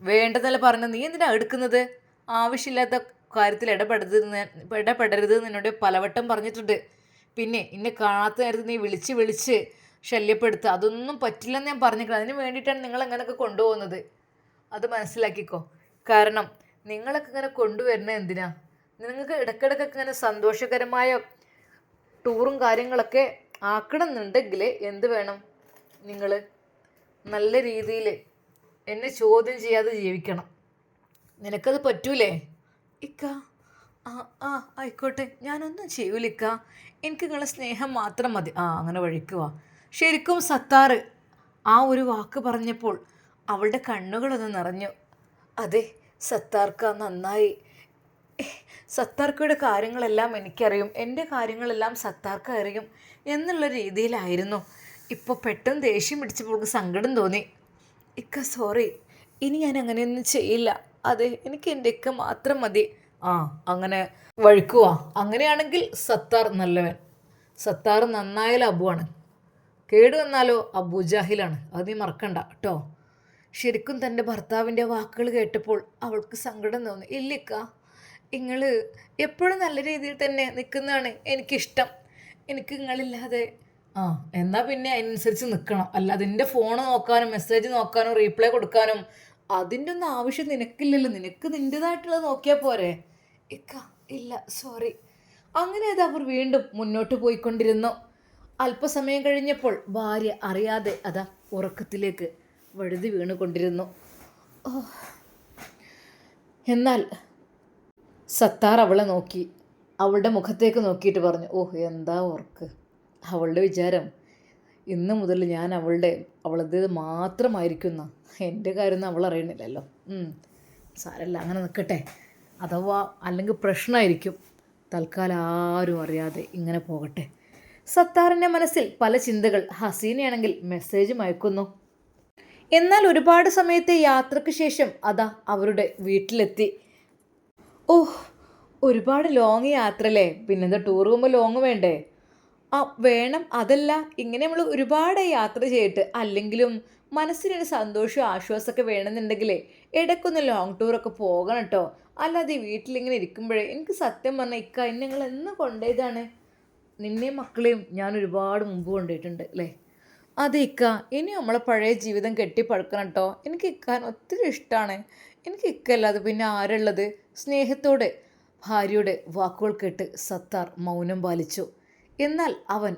വേണ്ടതല്ല പറഞ്ഞത്. നീ എന്തിനാണ് എടുക്കുന്നത്? ആവശ്യമില്ലാത്ത കാര്യത്തിൽ ഇടപെടരുത് എന്നോട് പലവട്ടം പറഞ്ഞിട്ടുണ്ട്. പിന്നെ എന്നെ കാണാത്ത നേരത്ത് നീ വിളിച്ച് ശല്യപ്പെടുത്തുക, അതൊന്നും പറ്റില്ലെന്ന് ഞാൻ പറഞ്ഞിരിക്കണം. അതിന് വേണ്ടിയിട്ടാണ് നിങ്ങൾ അങ്ങനെയൊക്കെ കൊണ്ടുപോകുന്നത്. അത് മനസ്സിലാക്കിക്കോ. കാരണം നിങ്ങളൊക്കെ ഇങ്ങനെ കൊണ്ടുവരുന്നത് എന്തിനാ? നിങ്ങൾക്ക് ഇടയ്ക്കിടയ്ക്കൊക്കെ ഇങ്ങനെ സന്തോഷകരമായ ടൂറും കാര്യങ്ങളൊക്കെ ആക്കണമെന്നുണ്ടെങ്കിൽ എന്ത് വേണം? നിങ്ങൾ നല്ല രീതിയിൽ എന്നെ ചോദ്യം ചെയ്യാതെ ജീവിക്കണം. നിനക്കത് പറ്റൂലേ? ഇക്ക, ആയിക്കോട്ടെ, ഞാനൊന്നും ചെയ്യൂലിക്ക. എനിക്ക് നിങ്ങളെ സ്നേഹം മാത്രം മതി. അങ്ങനെ വഴിക്കുക. ശരിക്കും സത്താർ ആ ഒരു വാക്ക് പറഞ്ഞപ്പോൾ അവളുടെ കണ്ണുകളൊന്ന് നിറഞ്ഞു. അതെ, സത്താർക്ക നന്നായി. സത്താർക്കയുടെ കാര്യങ്ങളെല്ലാം എനിക്കറിയും, എൻ്റെ കാര്യങ്ങളെല്ലാം സത്താർക്ക് അറിയും എന്നുള്ള രീതിയിലായിരുന്നു. ഇപ്പോൾ പെട്ടെന്ന് ദേഷ്യം പിടിച്ചപ്പോൾ സങ്കടം തോന്നി. ഇക്ക സോറി, ഇനി ഞാൻ അങ്ങനെയൊന്നും ചെയ്യില്ല. അതെ, എനിക്ക് എൻ്റെ ഇക്ക മാത്രം മതി. അങ്ങനെ വഴിക്കുക. അങ്ങനെയാണെങ്കിൽ സത്താർ നല്ലവൻ. സത്താർ നന്നായാലും അബുവാണ്, കേടുവന്നാലോ അബൂജാഹിലാണ്. അത് നീ മറക്കണ്ട കേട്ടോ. ശരിക്കും തൻ്റെ ഭർത്താവിൻ്റെ വാക്കുകൾ കേട്ടപ്പോൾ അവൾക്ക് സങ്കടം തോന്നി. ഇല്ലിക്ക, നിങ്ങൾ എപ്പോഴും നല്ല രീതിയിൽ തന്നെ നിൽക്കുന്നതാണ് എനിക്കിഷ്ടം. എനിക്ക് നിങ്ങളില്ലാതെ എന്നാൽ പിന്നെ അതിനനുസരിച്ച് നിൽക്കണം. അല്ലാതെ എൻ്റെ ഫോൺ നോക്കാനും മെസ്സേജ് നോക്കാനും റീപ്ലൈ കൊടുക്കാനും അതിൻ്റെ ഒന്നും ആവശ്യം നിനക്കില്ലല്ലോ. നിനക്ക് നിൻ്റേതായിട്ടുള്ളത് നോക്കിയാൽ പോരെ? ഇക്ക ഇല്ല, സോറി. അങ്ങനെ അത് അവർ വീണ്ടും മുന്നോട്ട് പോയിക്കൊണ്ടിരുന്നു. അല്പസമയം കഴിഞ്ഞപ്പോൾ ഭാര്യ അറിയാതെ അതാ ഉറക്കത്തിലേക്ക് വഴുതി വീണുകൊണ്ടിരുന്നു. എന്നാൽ സത്താർ അവളെ നോക്കി, അവളുടെ മുഖത്തേക്ക് നോക്കിയിട്ട് പറഞ്ഞു, എന്താ ഉറക്ക്? അവളുടെ വിചാരം ഇന്ന് മുതൽ ഞാൻ അവളത് മാത്രമായിരിക്കുന്ന. എൻ്റെ കാര്യമൊന്നും അവൾ അറിയണില്ലല്ലോ. സാരല്ല, അങ്ങനെ നിൽക്കട്ടെ. അഥവാ അല്ലെങ്കിൽ പ്രശ്നമായിരിക്കും. തൽക്കാലം ആരും അറിയാതെ ഇങ്ങനെ പോകട്ടെ. സത്താറിൻ്റെ മനസ്സിൽ പല ചിന്തകൾ. ഹസീനയാണെങ്കിൽ മെസ്സേജും അയക്കുന്നു. എന്നാൽ ഒരുപാട് സമയത്തെ യാത്രയ്ക്ക് ശേഷം അതാ അവരുടെ വീട്ടിലെത്തി. ഓഹ്, ഒരുപാട് ലോങ് യാത്രല്ലേ. പിന്നെന്താ, ടൂർ പോകുമ്പോൾ ലോങ് വേണ്ടേ? വേണം. അതല്ല, ഇങ്ങനെ നമ്മൾ ഒരുപാട് യാത്ര ചെയ്തിട്ട് അല്ലെങ്കിലും മനസ്സിനൊരു സന്തോഷവും ആശ്വാസമൊക്കെ വേണമെന്നുണ്ടെങ്കിലേ ഇടയ്ക്കൊന്ന് ലോങ് ടൂറൊക്കെ പോകണം കേട്ടോ. അല്ലാതെ ഈ വീട്ടിലിങ്ങനെ ഇരിക്കുമ്പോഴേ എനിക്ക് സത്യം പറഞ്ഞാൽ ഇക്ക എന്നെ നിങ്ങൾ എന്ന് കൊണ്ടുപോയതാണ്. നിന്നെയും മക്കളെയും ഞാൻ ഒരുപാട് മുമ്പ് കൊണ്ടുപോയിട്ടുണ്ട് അല്ലേ? അതെ ഇക്ക, ഇനി നമ്മളെ പഴയ ജീവിതം കെട്ടിപ്പടുക്കണം കേട്ടോ. എനിക്ക് ഇക്കാൻ ഒത്തിരി ഇഷ്ടമാണ്. എനിക്ക് ഇക്കല്ലാതെ പിന്നെ ആരുള്ളത്? സ്നേഹത്തോടെ ഭാര്യയുടെ വാക്കുകൾ കേട്ട് സത്താർ മൗനം പാലിച്ചു. എന്നാൽ അവൻ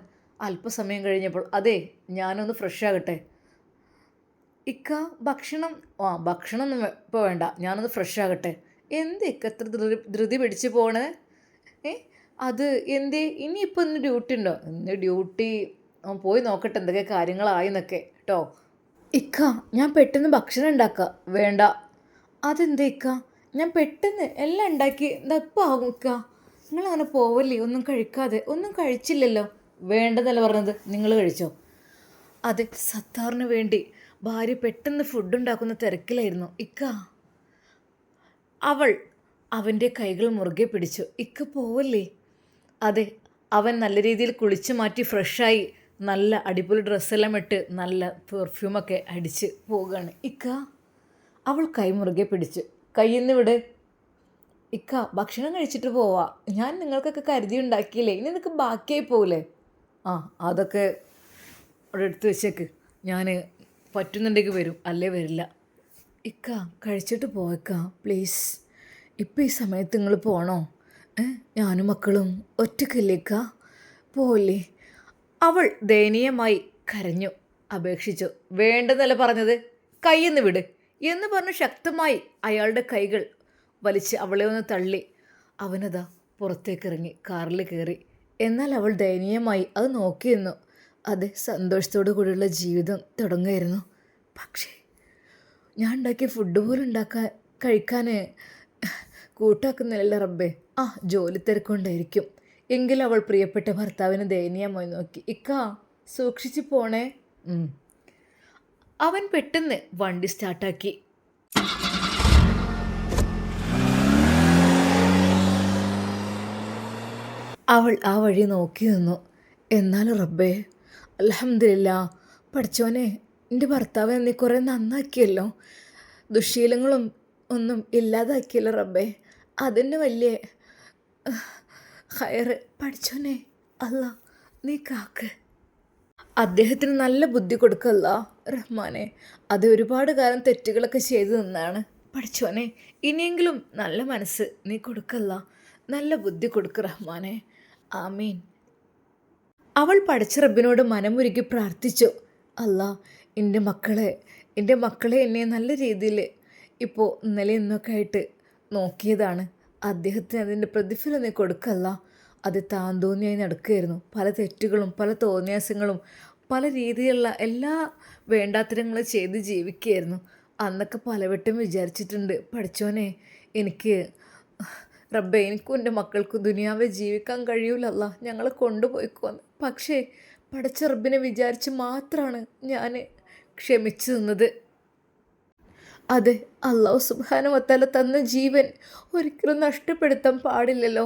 അല്പസമയം കഴിഞ്ഞപ്പോൾ, അതെ ഞാനൊന്ന് ഫ്രഷ് ആകട്ടെ. ഇക്ക ഭക്ഷണമൊന്നും ഇപ്പോൾ വേണ്ട, ഞാനൊന്ന് ഫ്രഷ് ആകട്ടെ. എന്തേ ഇക്ക എത്ര ധൃതി പിടിച്ച് പോണേ? അത് എന്തേ, ഇനിയിപ്പോൾ ഇന്ന് ഡ്യൂട്ടി ഉണ്ടോ? ഇന്ന് ഡ്യൂട്ടി പോയി നോക്കട്ടെ എന്തൊക്കെ കാര്യങ്ങളായെന്നൊക്കെ കേട്ടോ. ഇക്ക, ഞാൻ പെട്ടെന്ന് ഭക്ഷണം ഉണ്ടാക്കാം. വേണ്ട. അതെന്താ ഇക്ക? ഞാൻ പെട്ടെന്ന് എല്ലാം ഉണ്ടാക്കി ഇപ്പം ആകും ഇക്ക. നിങ്ങളങ്ങനെ പോവല്ലേ ഒന്നും കഴിക്കാതെ? ഒന്നും കഴിച്ചില്ലല്ലോ. വേണ്ടെന്നല്ല പറഞ്ഞത്, നിങ്ങൾ കഴിച്ചോ. അതെ, സത്താറിന് വേണ്ടി ഭാര്യ പെട്ടെന്ന് ഫുഡ് ഉണ്ടാക്കുന്ന തിരക്കിലായിരുന്നു ഇക്ക. അവൾ അവൻ്റെ കൈകൾ മുറുകെ പിടിച്ചു. ഇക്ക പോവല്ലേ? അതെ, അവൻ നല്ല രീതിയിൽ കുളിച്ച് മാറ്റി ഫ്രഷായി നല്ല അടിപൊളി ഡ്രസ്സെല്ലാം ഇട്ട് നല്ല പെർഫ്യൂമൊക്കെ അടിച്ച് പോവുകയാണ്. ഇക്ക, അവൾ കൈ മുറുകെ പിടിച്ചു. കയ്യിൽ നിന്ന് വിട്. ഇക്ക, ഭക്ഷണം കഴിച്ചിട്ട് പോവാ. ഞാൻ നിങ്ങൾക്കൊക്കെ കരുതി ഉണ്ടാക്കിയില്ലേ, ഇനി നിനക്ക് ബാക്കിയായി പോവില്ലേ? അതൊക്കെ അവിടെ എടുത്ത് വെച്ചേക്ക്. ഞാൻ പറ്റുന്നുണ്ടെങ്കിൽ വരും, അല്ലേ വരില്ല. ഇക്ക, കഴിച്ചിട്ട് പോയേക്ക പ്ലീസ്. ഇപ്പം ഈ സമയത്ത് നിങ്ങൾ പോകണോ? ഞാനും മക്കളും ഒറ്റയ്ക്കല്ലേക്ക, പോവില്ലേ? അവൾ ദയനീയമായി കരഞ്ഞു, അപേക്ഷിച്ചു. വേണ്ടെന്നല്ല പറഞ്ഞത്, കയ്യെന്ന് വിട് എന്ന് പറഞ്ഞ് ശക്തമായി അയാളുടെ കൈകൾ വലിച്ച് അവളെ ഒന്ന് തള്ളി. അവനതാ പുറത്തേക്കിറങ്ങി കാറിൽ കയറി. എന്നാൽ അവൾ ദയനീയമായി അത് നോക്കിയിരുന്നു. അത് സന്തോഷത്തോടു കൂടിയുള്ള ജീവിതം തുടങ്ങുമായിരുന്നു. പക്ഷേ ഞാൻ ഉണ്ടാക്കിയ ഫുഡ് പോലും കഴിക്കാൻ കൂട്ടാക്കുന്നില്ല റബ്ബേ. ജോലി തിരക്കൊണ്ടായിരിക്കും. എങ്കിലും അവൾ പ്രിയപ്പെട്ട ഭർത്താവിനെ ദയനീയമായി നോക്കി. ഇക്ക, സൂക്ഷിച്ച് പോണേ. അവൻ പെട്ടെന്ന് വണ്ടി സ്റ്റാർട്ടാക്കി. അവൾ ആ വഴി നോക്കി നിന്നു. എന്നാലും റബ്ബേ, അൽഹംദുലില്ലാ, പഠിച്ചോനെ, എൻ്റെ ഭർത്താവ് നീ കുറേ നന്നാക്കിയല്ലോ. ദുശ്ശീലങ്ങളും ഒന്നും ഇല്ലാതാക്കിയല്ലോ റബ്ബേ. അതിന് വലിയ ഹയറ് പഠിച്ചോനെ. അല്ലാ, നീ കാക്ക്. അദ്ദേഹത്തിന് നല്ല ബുദ്ധി കൊടുക്കല്ല റഹ്മാനെ. അത് ഒരുപാട് കാലം തെറ്റുകളൊക്കെ ചെയ്തു നിന്നാണ്. പഠിച്ചോനെ, ഇനിയെങ്കിലും നല്ല മനസ്സ് നീ കൊടുക്കല്ല, നല്ല ബുദ്ധി കൊടുക്ക് റഹ്മാനെ. ആമീൻ. അവൾ പഠിച്ച റബ്ബിനോട് മനമുരുകി പ്രാർത്ഥിച്ചു. അല്ലാ, എൻ്റെ മക്കളെ എന്നെ നല്ല രീതിയിൽ ഇപ്പോൾ ഇന്നലെ ഇന്നൊക്കെ ആയിട്ട് നോക്കിയതാണ്. അദ്ദേഹത്തിന് അതിൻ്റെ പ്രതിഫലം നീ കൊടുക്കല്ല. അത് താൻ തോന്നിയായി നടക്കുകയായിരുന്നു. പല തെറ്റുകളും പല തോന്നിയാസങ്ങളും പല രീതിയിലുള്ള എല്ലാ വേണ്ടാത്തരങ്ങളും ചെയ്ത് ജീവിക്കുകയായിരുന്നു. അന്നൊക്കെ പലവട്ടം വിചാരിച്ചിട്ടുണ്ട്, പഠിച്ചോനെ എനിക്ക് റബ്ബേ, എനിക്കും എൻ്റെ മക്കൾക്കും ദുനിയാവെ ജീവിക്കാൻ കഴിയൂലല്ല, ഞങ്ങളെ കൊണ്ടുപോയിക്കോന്ന്. പക്ഷേ പഠിച്ച റബ്ബിനെ വിചാരിച്ച് മാത്രമാണ് ഞാൻ ക്ഷമിച്ചു നിന്നത്. അതെ, അല്ലാഹു സുബ്ഹാനഹു വതആല തന്ന ജീവൻ ഒരിക്കലും നഷ്ടപ്പെടുത്താൻ പാടില്ലല്ലോ.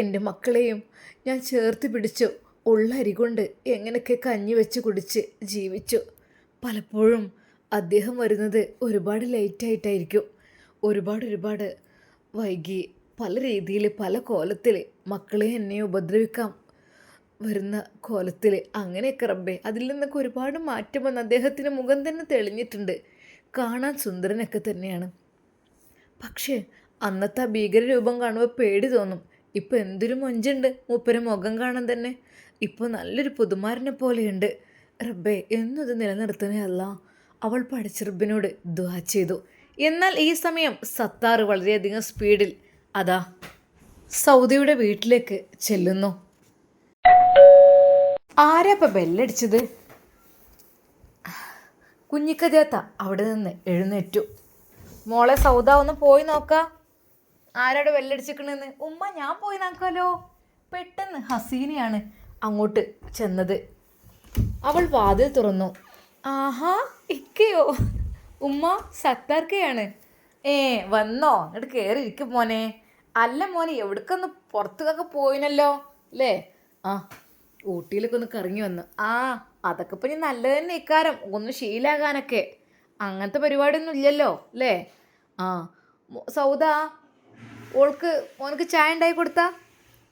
എൻ്റെ മക്കളെയും ഞാൻ ചേർത്ത് പിടിച്ചു. ഉള്ള അരി കൊണ്ട് എങ്ങനെയൊക്കെ കഞ്ഞി വെച്ച് കുടിച്ച് ജീവിച്ചു. പലപ്പോഴും അദ്ദേഹം വരുന്നത് ഒരുപാട് ലേറ്റായിട്ടായിരിക്കും. ഒരുപാട് വൈകി പല രീതിയിൽ പല കോലത്തിൽ മക്കളെ എന്നെ ഉപദ്രവിക്കാം വരുന്ന കോലത്തിൽ അങ്ങനെയൊക്കെ റബ്ബേ, അതിൽ നിന്നൊക്കെ ഒരുപാട് മാറ്റം വന്ന് അദ്ദേഹത്തിൻ്റെ മുഖം തന്നെ തെളിഞ്ഞിട്ടുണ്ട്. കാണാൻ സുന്ദരനൊക്കെ തന്നെയാണ്. പക്ഷേ അന്നത്തെ ആ ഭീകരരൂപം കാണുമ്പോൾ പേടി തോന്നും. ഇപ്പോൾ എന്തൊരു മൊഞ്ചുണ്ട് മൂപ്പര മുഖം കാണാൻ തന്നെ. ഇപ്പോൾ നല്ലൊരു പുതുമാരനെ പോലെയുണ്ട്. റബ്ബേ, എന്നത് നിലനിർത്തണേ അല്ല. അവൾ പഠിച്ച റബ്ബിനോട് ദുആ ചെയ്തു. എന്നാൽ ഈ സമയം സത്താർ വളരെയധികം സ്പീഡിൽ അതാ സൗദിയുടെ വീട്ടിലേക്ക് ചെല്ലുന്നു. ആരാ ഇപ്പം ബെല്ലടിച്ചത്? കുഞ്ഞിക്കതിയാത്ത അവിടെ നിന്ന് എഴുന്നേറ്റു. മോളെ സൗദ ഒന്ന് പോയി നോക്കാം, ആരോട് ബെല്ലടിച്ചിക്കണെന്ന്. ഉമ്മ ഞാൻ പോയി നോക്കാലോ. പെട്ടെന്ന് ഹസീനയാണ് അങ്ങോട്ട് ചെന്നത്. അവൾ വാതിൽ തുറന്നു. ആഹാ, ഇക്കയോ? ഉമ്മ, സത്താർക്കയാണ്. വന്നോ? എന്നിട്ട് കയറി ഇരിക്കും മോനെ. അല്ല മോനെ, എവിടേക്കൊന്ന് പുറത്തേക്കൊക്കെ പോയിനല്ലോ അല്ലേ? ആ, ഊട്ടിയിലൊക്കെ ഒന്ന് കറങ്ങി വന്നു. അതൊക്കെ ഇപ്പം ഞാൻ നല്ലത് തന്നെ ഇക്കാരം, ഒന്ന് ശീലാകാനൊക്കെ. അങ്ങനത്തെ പരിപാടിയൊന്നും ഇല്ലല്ലോ അല്ലേ? സൗദ, മോനക്ക് ചായ ഉണ്ടായി കൊടുത്താ?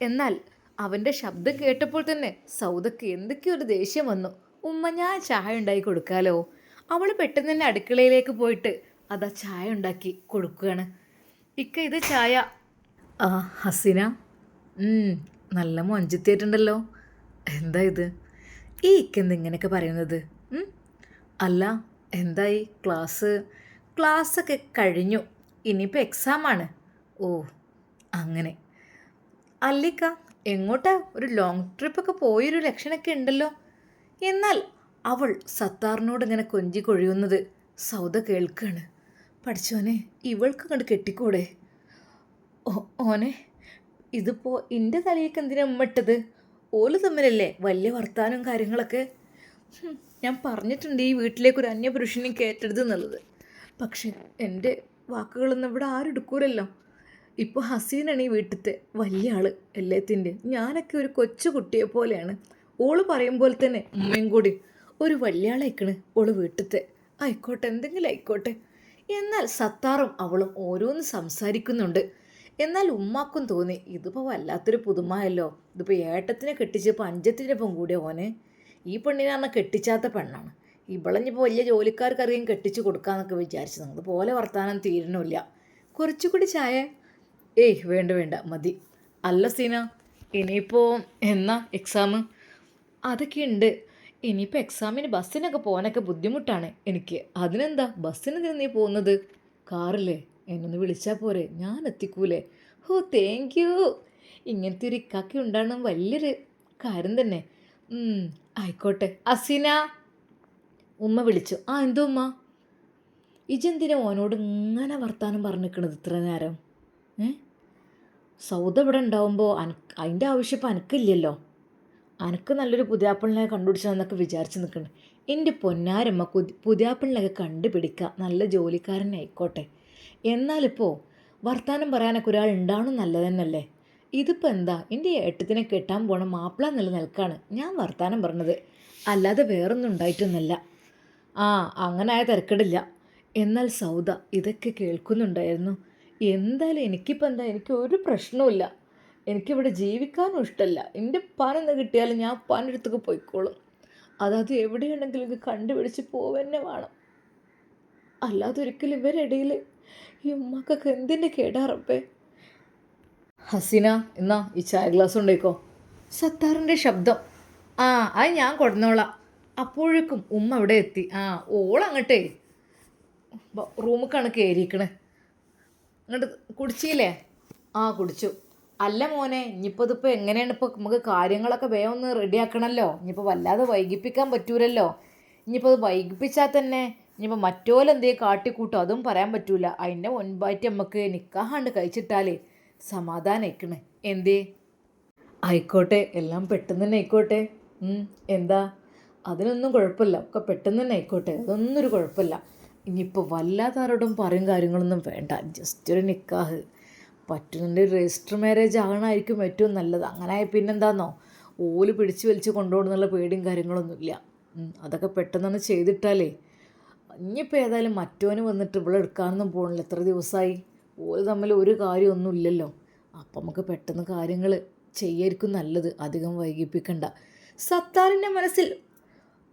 എന്നാൽ അവൻ്റെ ശബ്ദം കേട്ടപ്പോൾ തന്നെ സൗദക്ക് എന്തൊക്കെയോ ഒരു ദേഷ്യം വന്നു. ഉമ്മ, ഞാൻ ചായ ഉണ്ടാക്കി കൊടുക്കാലോ. അവൾ പെട്ടെന്ന് തന്നെ അടുക്കളയിലേക്ക് പോയിട്ട് അതാ ചായ ഉണ്ടാക്കി കൊടുക്കുകയാണ്. ഇക്ക, ഇത് ചായ. ഹസീന, നല്ല മൊഞ്ചെത്തിയിട്ടുണ്ടല്ലോ. എന്താ ഇത്? ഈ ഇക്കെന്ത് ഇങ്ങനെയൊക്കെ പറയുന്നത്? അല്ല, എന്തായി ക്ലാസ്സൊക്കെ കഴിഞ്ഞു, ഇനിയിപ്പോൾ എക്സാമാണ്. ഓ, അങ്ങനെ. അല്ലിക്ക, എങ്ങോട്ടാ? ഒരു ലോങ് ട്രിപ്പൊക്കെ പോയൊരു ലക്ഷണമൊക്കെ ഉണ്ടല്ലോ. എന്നാൽ അവൾ സത്താറിനോട് ഇങ്ങനെ കൊഞ്ചി കൊഴിയുന്നത് സൗദ കേൾക്കുകയാണ്. പഠിച്ചോനെ, ഇവൾക്ക് അങ്ങോട്ട് കെട്ടിക്കൂടെ? ഓനെ, ഇതിപ്പോൾ എൻ്റെ തലയൊക്കെ എന്തിനാ ഉമ്മട്ടത്? ഓല് തമ്മിലല്ലേ വലിയ വർത്താനം കാര്യങ്ങളൊക്കെ. ഞാൻ പറഞ്ഞിട്ടുണ്ട് ഈ വീട്ടിലേക്ക് ഒരു അന്യപുരുഷനെയും കയറ്റരുത് എന്നുള്ളത്. പക്ഷെ എൻ്റെ വാക്കുകളൊന്നും ഇവിടെ ആരും എടുക്കൂലല്ലോ. ഇപ്പോൾ ഹസീനാണ് ഈ വീട്ടിലത്തെ വലിയ ആൾ എല്ലാത്തിൻ്റെ. ഞാനൊക്കെ ഒരു കൊച്ചു കുട്ടിയെ പോലെയാണ്. ഓള് പറയുമ്പോൾ തന്നെ ഉമ്മയും കൂടി ഒരു വലിയ ആളായിക്കണ് ഓള് വീട്ടിലത്തെ. ആയിക്കോട്ടെ, എന്തെങ്കിലും ആയിക്കോട്ടെ. എന്നാൽ സത്താറും അവളും ഓരോന്ന് സംസാരിക്കുന്നുണ്ട്. എന്നാൽ ഉമ്മാക്കും തോന്നി ഇതിപ്പോൾ വല്ലാത്തൊരു പുതുമായല്ലോ. ഇതിപ്പോൾ ഏട്ടത്തിനെ കെട്ടിച്ചപ്പോൾ അഞ്ചത്തിനൊപ്പം കൂടിയ ഓനെ. ഈ പെണ്ണിനെ പറഞ്ഞാൽ കെട്ടിച്ചാത്ത പെണ്ണാണ്. ഇവളഞ്ഞിപ്പോൾ വലിയ ജോലിക്കാർക്കറിയാൻ കെട്ടിച്ച് കൊടുക്കാമെന്നൊക്കെ വിചാരിച്ചു. അതുപോലെ വർത്താനം തീരണമില്ല. കുറച്ചുകൂടി ചായ? വേണ്ട മതി. അല്ല സീന, ഇനിയിപ്പോൾ എന്നാ എക്സാം? അതൊക്കെ ഉണ്ട്. ഇനിയിപ്പോൾ എക്സാമിന് ബസ്സിനൊക്കെ പോകാനൊക്കെ ബുദ്ധിമുട്ടാണ് എനിക്ക്. അതിനെന്താ, ബസ്സിന് നീ പോകുന്നത്? കാറില്ലേ? എന്നൊന്ന് വിളിച്ചാൽ പോരെ, ഞാൻ എത്തിക്കൂലേ? Thank you. ഇങ്ങനത്തെ ഒരു ഇക്കാക്കി ഉണ്ടാകണം വലിയൊരു കാര്യം തന്നെ. ആയിക്കോട്ടെ. അസീന, ഉമ്മ വിളിച്ചു. എന്തോ ഉമ്മ? ഇജെന്തിനാ ഓനോട് ഇങ്ങനെ വർത്താനം പറഞ്ഞിരിക്കണത് ഇത്ര നേരം? സൗദ ഇവിടെ ഉണ്ടാവുമ്പോൾ അതിൻ്റെ ആവശ്യം ഇപ്പം അനക്കില്ലല്ലോ. അനക്ക് നല്ലൊരു പുതിയാപ്പിളിനെ കണ്ടുപിടിച്ചതെന്നൊക്കെ വിചാരിച്ച് നിൽക്കണം. എൻ്റെ പൊന്നാരമ്മ പുതിയാപ്പിളിനൊക്കെ കണ്ടുപിടിക്കുക, നല്ല ജോലിക്കാരനായിക്കോട്ടെ. എന്നാലിപ്പോൾ വർത്താനം പറയാനൊക്കെ ഒരാൾ ഉണ്ടാവണം നല്ലത് തന്നെയല്ലേ. ഇതിപ്പോൾ എന്താ, എൻ്റെ ഏട്ടത്തിനെ കെട്ടാൻ പോണ മാപ്പിള നിലനിൽക്കാണ് ഞാൻ വർത്താനം പറഞ്ഞത്, അല്ലാതെ വേറൊന്നും ഉണ്ടായിട്ടൊന്നുമല്ല. അങ്ങനെ ആയ തിരക്കിടില്ല. എന്നാൽ സൗദ ഇതൊക്കെ കേൾക്കുന്നുണ്ടായിരുന്നു. എന്തായാലും എനിക്കിപ്പോൾ എന്താ, എനിക്ക് ഒരു പ്രശ്നവുമില്ല. എനിക്കിവിടെ ജീവിക്കാനും ഇഷ്ടമല്ല. എൻ്റെ പാനെന്ന് കിട്ടിയാലും ഞാൻ പാൻ്റെ അടുത്തേക്ക് പോയിക്കോളും. അതായത് എവിടെയുണ്ടെങ്കിലും ഇത് കണ്ടുപിടിച്ച് പോവന്നെ വേണം. അല്ലാതെ ഒരിക്കലും ഇവരിടയിൽ ഈ ഉമ്മക്കൊക്കെ എന്തിൻ്റെ കേടാറപ്പേ. ഹസീന, എന്നാ ഈ ചായ ഗ്ലാസ് ഉണ്ടായിക്കോ. സത്താറിൻ്റെ ശബ്ദം. അത് ഞാൻ കൊടുന്നോളാം. അപ്പോഴേക്കും ഉമ്മ അവിടെ എത്തി. ഓളങ്ങോട്ടേ റൂമിക്കാണ് കയറിയിരിക്കണേ. അങ്ങോട്ട് കുടിച്ചില്ലേ? കുടിച്ചു. അല്ല മോനെ, ഇനിയിപ്പോൾ ഇതിപ്പോൾ എങ്ങനെയാണ്? ഇപ്പോൾ നമുക്ക് കാര്യങ്ങളൊക്കെ വേഗം ഒന്ന് റെഡിയാക്കണമല്ലോ. ഇനിയിപ്പോൾ വല്ലാതെ വൈകിപ്പിക്കാൻ പറ്റൂലല്ലോ. ഇനിയിപ്പോൾ അത് വൈകിപ്പിച്ചാൽ തന്നെ ഇനിയിപ്പോൾ മറ്റോലെന്തേ കാട്ടിക്കൂട്ടോ അതും പറയാൻ പറ്റൂല. അതിൻ്റെ മുൻപായിട്ട് നമുക്ക് നിക്കാഹാണ്ട് കഴിച്ചിട്ടാലേ സമാധാനമായിക്കണേ. എന്തേ? ആയിക്കോട്ടെ, എല്ലാം പെട്ടെന്ന് തന്നെ ആയിക്കോട്ടെ. എന്താ? അതിനൊന്നും കുഴപ്പമില്ല, ഒക്കെ പെട്ടെന്ന് തന്നെ ആയിക്കോട്ടെ, അതൊന്നും ഒരു കുഴപ്പമില്ല. ഇനിയിപ്പോൾ വല്ലാതാരോടും പറയും കാര്യങ്ങളൊന്നും വേണ്ട. ജസ്റ്റ് ഒരു നിക്കാഹ് പറ്റുന്നുണ്ട്. രജിസ്റ്റർ മാരേജ് ആകണമായിരിക്കും ഏറ്റവും നല്ലത്. അങ്ങനെ പിന്നെന്താണെന്നോ, ഓല് പിടിച്ച് വലിച്ച് കൊണ്ടുപോകണമെന്നുള്ള പേടിയും കാര്യങ്ങളൊന്നുമില്ല. അതൊക്കെ പെട്ടെന്ന് തന്നെ ചെയ്തിട്ടാലേ ഇനിയിപ്പോൾ ഏതായാലും മറ്റോന് വന്നിട്ട് ഇവിടെ എടുക്കാനൊന്നും പോകണില്ല. എത്ര ദിവസമായി? ഓല് തമ്മിൽ ഒരു കാര്യമൊന്നും ഇല്ലല്ലോ. അപ്പം നമുക്ക് പെട്ടെന്ന് കാര്യങ്ങൾ ചെയ്യായിരിക്കും നല്ലത്, അധികം വൈകിപ്പിക്കണ്ട. സത്താറിൻ്റെ മനസ്സിൽ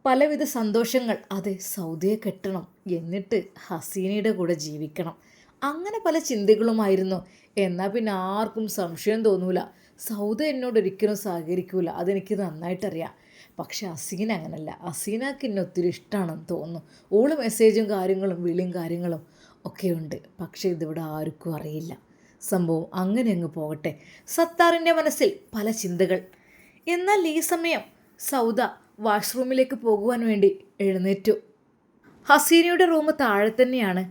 പലവിധ സന്തോഷങ്ങൾ. അതെ, സൗദിയെ കെട്ടണം, എന്നിട്ട് ഹസീനയുടെ കൂടെ ജീവിക്കണം, അങ്ങനെ പല ചിന്തകളുമായിരുന്നു. എന്നാൽ പിന്നെ ആർക്കും സംശയം തോന്നൂല, സൗദ എന്നോട് ഒരിക്കലും സഹകരിക്കൂല, അതെനിക്ക് നന്നായിട്ടറിയാം. പക്ഷെ ഹസീന അങ്ങനല്ല. ഹസീനക്ക് എന്നെ ഒത്തിരി ഇഷ്ടമാണെന്ന് തോന്നുന്നു. ഓള് മെസ്സേജും കാര്യങ്ങളും വിളിയും കാര്യങ്ങളും ഒക്കെ ഉണ്ട്. പക്ഷേ ഇതിവിടെ ആർക്കും അറിയില്ല. സംഭവം അങ്ങനെ അങ്ങ് പോകട്ടെ. സത്താറിൻ്റെ മനസ്സിൽ പല ചിന്തകൾ. എന്നാൽ ഈ സമയം സൗദ വാഷ്റൂമിലേക്ക് പോകുവാൻ വേണ്ടി എഴുന്നേറ്റു. ഹസീനയുടെ റൂം താഴെ തന്നെയാണ്.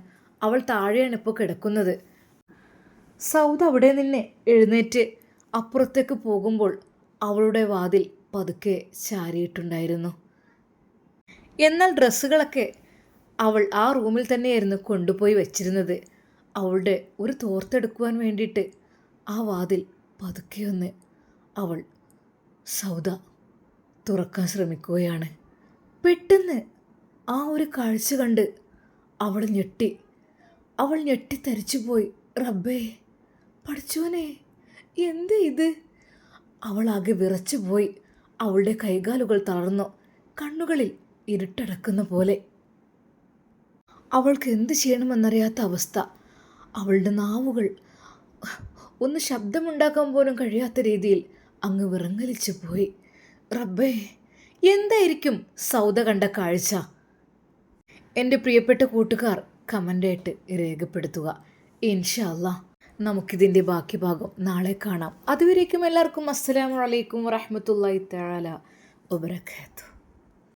അവൾ താഴെയാണ് ഇപ്പോൾ കിടക്കുന്നത്. സൗദ അവിടെ നിന്ന് എഴുന്നേറ്റ് അപ്പുറത്തേക്ക് പോകുമ്പോൾ അവളുടെ വാതിൽ പതുക്കെ ചാരിയിട്ടുണ്ടായിരുന്നു. എന്നാൽ ഡ്രസ്സുകളൊക്കെ അവൾ ആ റൂമിൽ തന്നെയായിരുന്നു കൊണ്ടുപോയി വെച്ചിരുന്നത്. അവളുടെ ഒരു തോർത്തെടുക്കുവാൻ വേണ്ടിയിട്ട് ആ വാതിൽ പതുക്കെയൊന്ന് അവൾ സൗദ തുറക്കാൻ ശ്രമിക്കുകയാണ്. പെട്ടെന്ന് ആ ഒരു കാഴ്ച കണ്ട് അവൾ ഞെട്ടിത്തരിച്ചുപോയി. റബ്ബേ, പഠിച്ചോനെ, എന്ത് ഇത്? അവളാകെ വിറച്ചുപോയി. അവളുടെ കൈകാലുകൾ തളർന്നു. കണ്ണുകളിൽ ഇരുട്ടടക്കുന്ന പോലെ. അവൾക്ക് എന്ത് ചെയ്യണമെന്നറിയാത്ത അവസ്ഥ. അവളുടെ നാവുകൾ ഒന്ന് ശബ്ദമുണ്ടാക്കാൻ പോലും കഴിയാത്ത രീതിയിൽ അങ്ങ് വിറങ്ങലിച്ചു പോയി. റബ്ബേ, എന്തായിരിക്കും സൗദ കണ്ട കാഴ്ച? എൻ്റെ പ്രിയപ്പെട്ട കൂട്ടുകാർ കമൻ്റായിട്ട് രേഖപ്പെടുത്തുക. ഇൻഷാ അല്ലാഹ് നമുക്കിതിൻ്റെ ബാക്കി ഭാഗം നാളെ കാണാം. അതുവരേക്കും എല്ലാവർക്കും അസ്സലാമു അലൈക്കും വറഹ്മത്തുള്ളാഹി തആല വബറകാതുഹു.